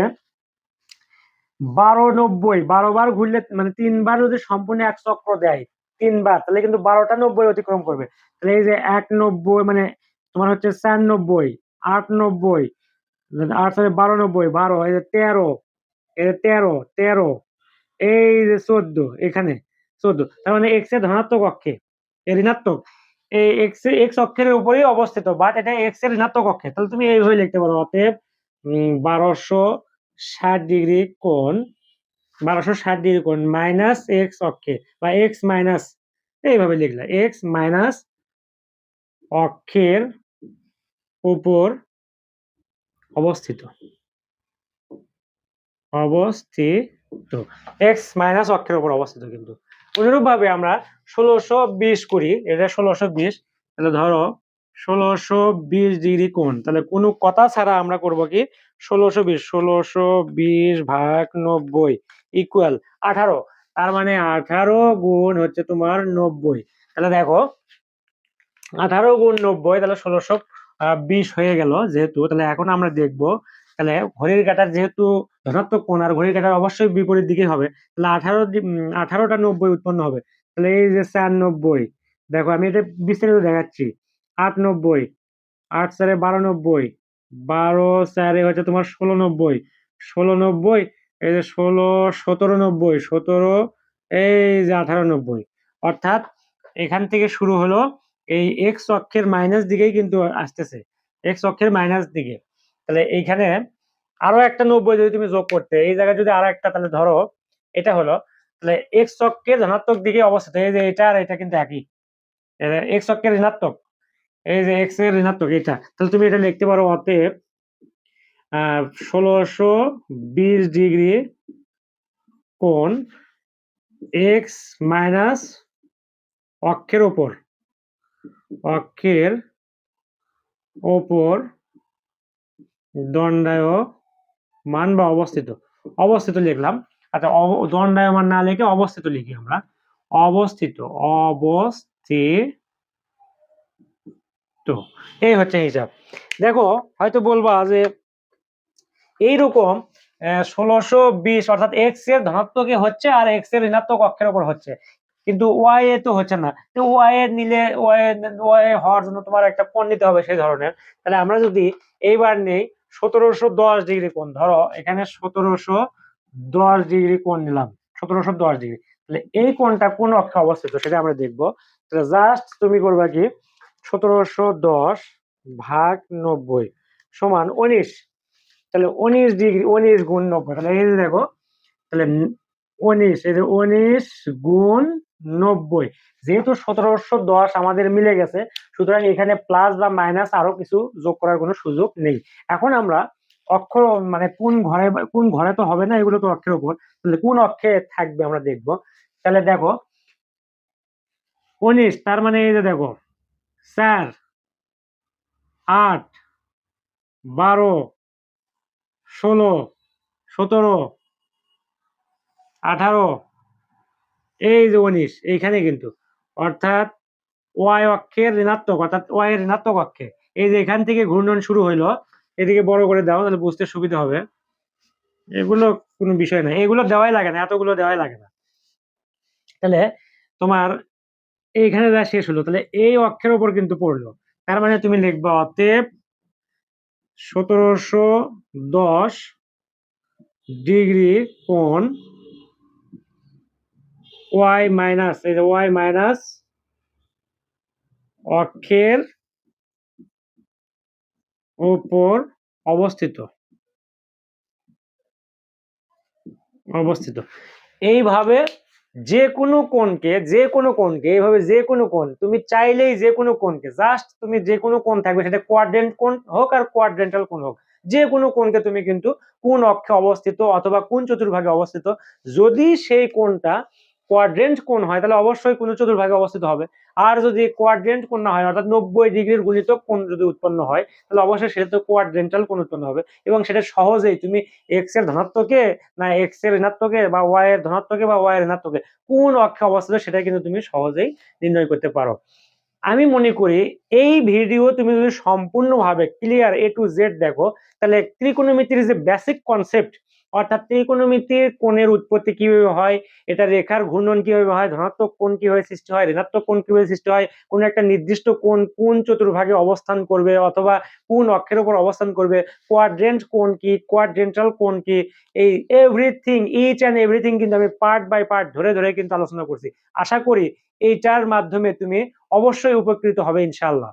[SPEAKER 1] 1290, 12 বার ঘুরলে মানে 3 বার যদি সম্পূর্ণ এক চক্র দেয় 3 বার, তাহলে কিন্তু 12টা 90 অতিক্রম করবে। তাহলে এই যে 190 মানে তোমার হচ্ছে 490, 890, আর 1290, 12, এই যে 13, এই যে 13, এই যে 14, এখানে 14, তার মানে এক্স এর ধনাত্মক অক্ষে, এর ঋণাত্মক, এই এক্স অক্ষের উপরেই অবস্থিত, বাট এটা এক্স এর ঋণাত্মক অক্ষে। তাহলে তুমি এইভাবে লিখতে পারো অতএব 1260 ডিগ্রি কোণ, 1260 ডিগ্রি কোণ মাইনাস এক্স অক্ষে, বা এক্স মাইনাস, এইভাবে লিখলা এক্স মাইনাস অক্ষের উপর অবস্থিত, অবস্থিত, এক্স মাইনাস অক্ষের উপর অবস্থিত। কিন্তু অনুরূপ ভাবে আমরা 1620 করি, এটা 1620, তাহলে ধরো 1620 ডিগ্রি কোণ, তাহলে কোনো কথা ছাড়া আমরা করব কি 1620 ভাগ 90 ইকুয়াল 18, তার মানে 18 গুণ হচ্ছে তোমার 90। তাহলে দেখো 18 গুণ 90, তাহলে 1620 হয়ে গেল যেহেতু। তাহলে এখন আমরা দেখব তাহলে ঘড়ির কাঁটার যেহেতু ধনাত্মক কোণ আর ঘড়ির কাঁটার অবশ্যই বিপরীত দিকে হবে, তাহলে 18টা 90 উৎপন্ন হবে। তাহলে এই যে 490, দেখো আমি এটা বিস্তারিত দেখাচ্ছি। 890, 8 4 92, 12 4 হচ্ছে তোমার 1690, 1690, এই যে 16 1790, 17, এই যে 1890। অর্থাৎ এখান থেকে শুরু হলো, এই এক্স অক্ষের মাইনাস দিকেই কিন্তু আসতেছে, এক্স অক্ষের মাইনাস দিকে। তাহলে এইখানে আরো একটা 90 যদি তুমি যোগ করতে, এই জায়গায় যদি আরো একটা, তাহলে ধরো এটা হলো, তাহলে এক্স অক্ষের ধনাত্মক দিকে অবস্থিত, এই যে এটা আর এটা কিন্তু একই, এক্স অক্ষের ঋণাত্মক, এই যে এক্স এর ঋণাত্মক এটা, তাহলে তুমি এটা লিখতে পারো অতএব 1620 কোণ এক্স মাইনাস অক্ষের ওপর, অক্ষের ওপর দণ্ডায়মান বা অবস্থিত, অবস্থিত লিখলাম। আচ্ছা, দণ্ডায়মান না লিখে অবস্থিত লিখি আমরা, অবস্থিত, অবস্থিত, এই হচ্ছে হিসাব। দেখো হয়তো বলবা যে এইরকম 1620 অর্থাৎ এক্স এর ধনাত্মকে হচ্ছে আর এক্স এর ঋণাত্মক অক্ষের উপর হচ্ছে, কিন্তু ওয়াই এ তো হচ্ছে না। তো ওয়াই এ নিলে ওয়াই হওয়ার জন্য তোমার একটা কোণ নিতে হবে সেই ধরনের। তাহলে আমরা যদি এইবার নেই 1710 কোণ, ধরো এখানে 1710 কোণ নিলাম, 1710। তাহলে এই কোণটা কোন অক্ষে অবস্থিত সেটা আমরা দেখবো। তাহলে জাস্ট তুমি করবা কি, 1710 ভাগ 90 সমান 19। তাহলে 19 19 গুণ 90, তাহলে এই যে দেখো, তাহলে 19, এই যে 19 গুণ 90, যেহেতু 1710 আমাদের মিলে গেছে, সুতরাং এখানে প্লাস বা মাইনাস আরো কিছু যোগ করার কোনো সুযোগ নেই। এখন আমরা অক্ষর মানে কোন ঘরে তো হবে না, এগুলো তো অক্ষের উপর, তাহলে কোন অক্ষে থাকবে আমরা দেখবো। তাহলে দেখো 19, তার মানে এই যে দেখো 4 8 12 16 17 18, এই যে 19 এইখানে কিন্তু, অর্থাৎ ওয়াই অক্ষের ঋণাত্মক, অর্থাৎ ওয়াই এর ঋণাত্মক অক্ষে। এই যে এখান থেকে ঘূর্ণন শুরু হইলো, এদিকে বড় করে দাও তাহলে বুঝতে সুবিধা হবে। এগুলো কোনো বিষয় না, এগুলো দেওয়াই লাগে না, এতগুলো দেওয়াই লাগে না। তাহলে তোমার এইখানে যা শেষ হলো, তাহলে এই অক্ষের উপর কিন্তু পড়লো, তার মানে তুমি লিখবা অতএব 1710 কোণ ওয়াই মাইনাস, এই যে ওয়াই মাইনাস অক্ষের উপর অবস্থিত, অবস্থিত। এইভাবে যে কোনো কোণকে এইভাবে যে কোনো কোণ তুমি চাইলেই যে কোনো কোণকে, জাস্ট তুমি যে কোনো কোণ থাকবে, সেটা কোয়াড্রেন্ট কোণ হোক আর কোয়াড্রেন্টাল কোণ হোক, যে কোনো কোণকে তুমি কিন্তু কোন অক্ষে অবস্থিত অথবা কোন চতুর্ভাগে অবস্থিত, যদি সেই কোণটা কোয়াড্রেন্ট কোণ হয় তাহলে অবশ্যই কোন চতুর্ভাগে অবস্থিত হবে। আর যদি কোয়াড্রেন্ট কোণ না হয়, অর্থাৎ 90 ডিগ্রির গুণিতক কোণ যদি উৎপন্ন হয়, তাহলে অবশ্যই সেটা তো কোয়াড্রেন্টাল কোণ উৎপন্ন হবে। এবং সেটা সহজেই তুমি এক্স এর ধনাত্মকে না এক্স এর ঋণাত্মকে বা ওয়াই এর ধনাত্মকে বা ওয়াই এর ঋণাত্মকে কোন অক্ষে অবস্থিত সেটা কিন্তু তুমি সহজেই নির্ণয় করতে পারো। আমি মনে করি এই ভিডিও তুমি যদি সম্পূর্ণভাবে ক্লিয়ার এ টু জেড দেখো, তাহলে ত্রিকোণমিতির যে বেসিক কনসেপ্ট, অর্থাৎ ত্রিকোণমিতির কোণের উৎপত্তি কিভাবে হয়, এটা রেখার ঘূর্ণন কিভাবে হয়, ধনাত্মক কোণ কিভাবে সৃষ্টি হয়, ঋণাত্মক কোণ কিভাবে সৃষ্টি হয়, কোন একটা নির্দিষ্ট কোণ কোন চতুর্ভাগে অবস্থান করবে অথবা কোন অক্ষের উপর অবস্থান করবে, কোয়াড্রেন্ট কোণ কি, কোয়াড্রেন্টাল কোণ কি, এই এভরিথিং, ইচ অ্যান্ড এভরিথিং কিন্তু আমি পার্ট বাই পার্ট ধরে ধরে কিন্তু আলোচনা করছি। আশা করি এইটার মাধ্যমে তুমি অবশ্যই উপকৃত হবে ইনশাআল্লাহ।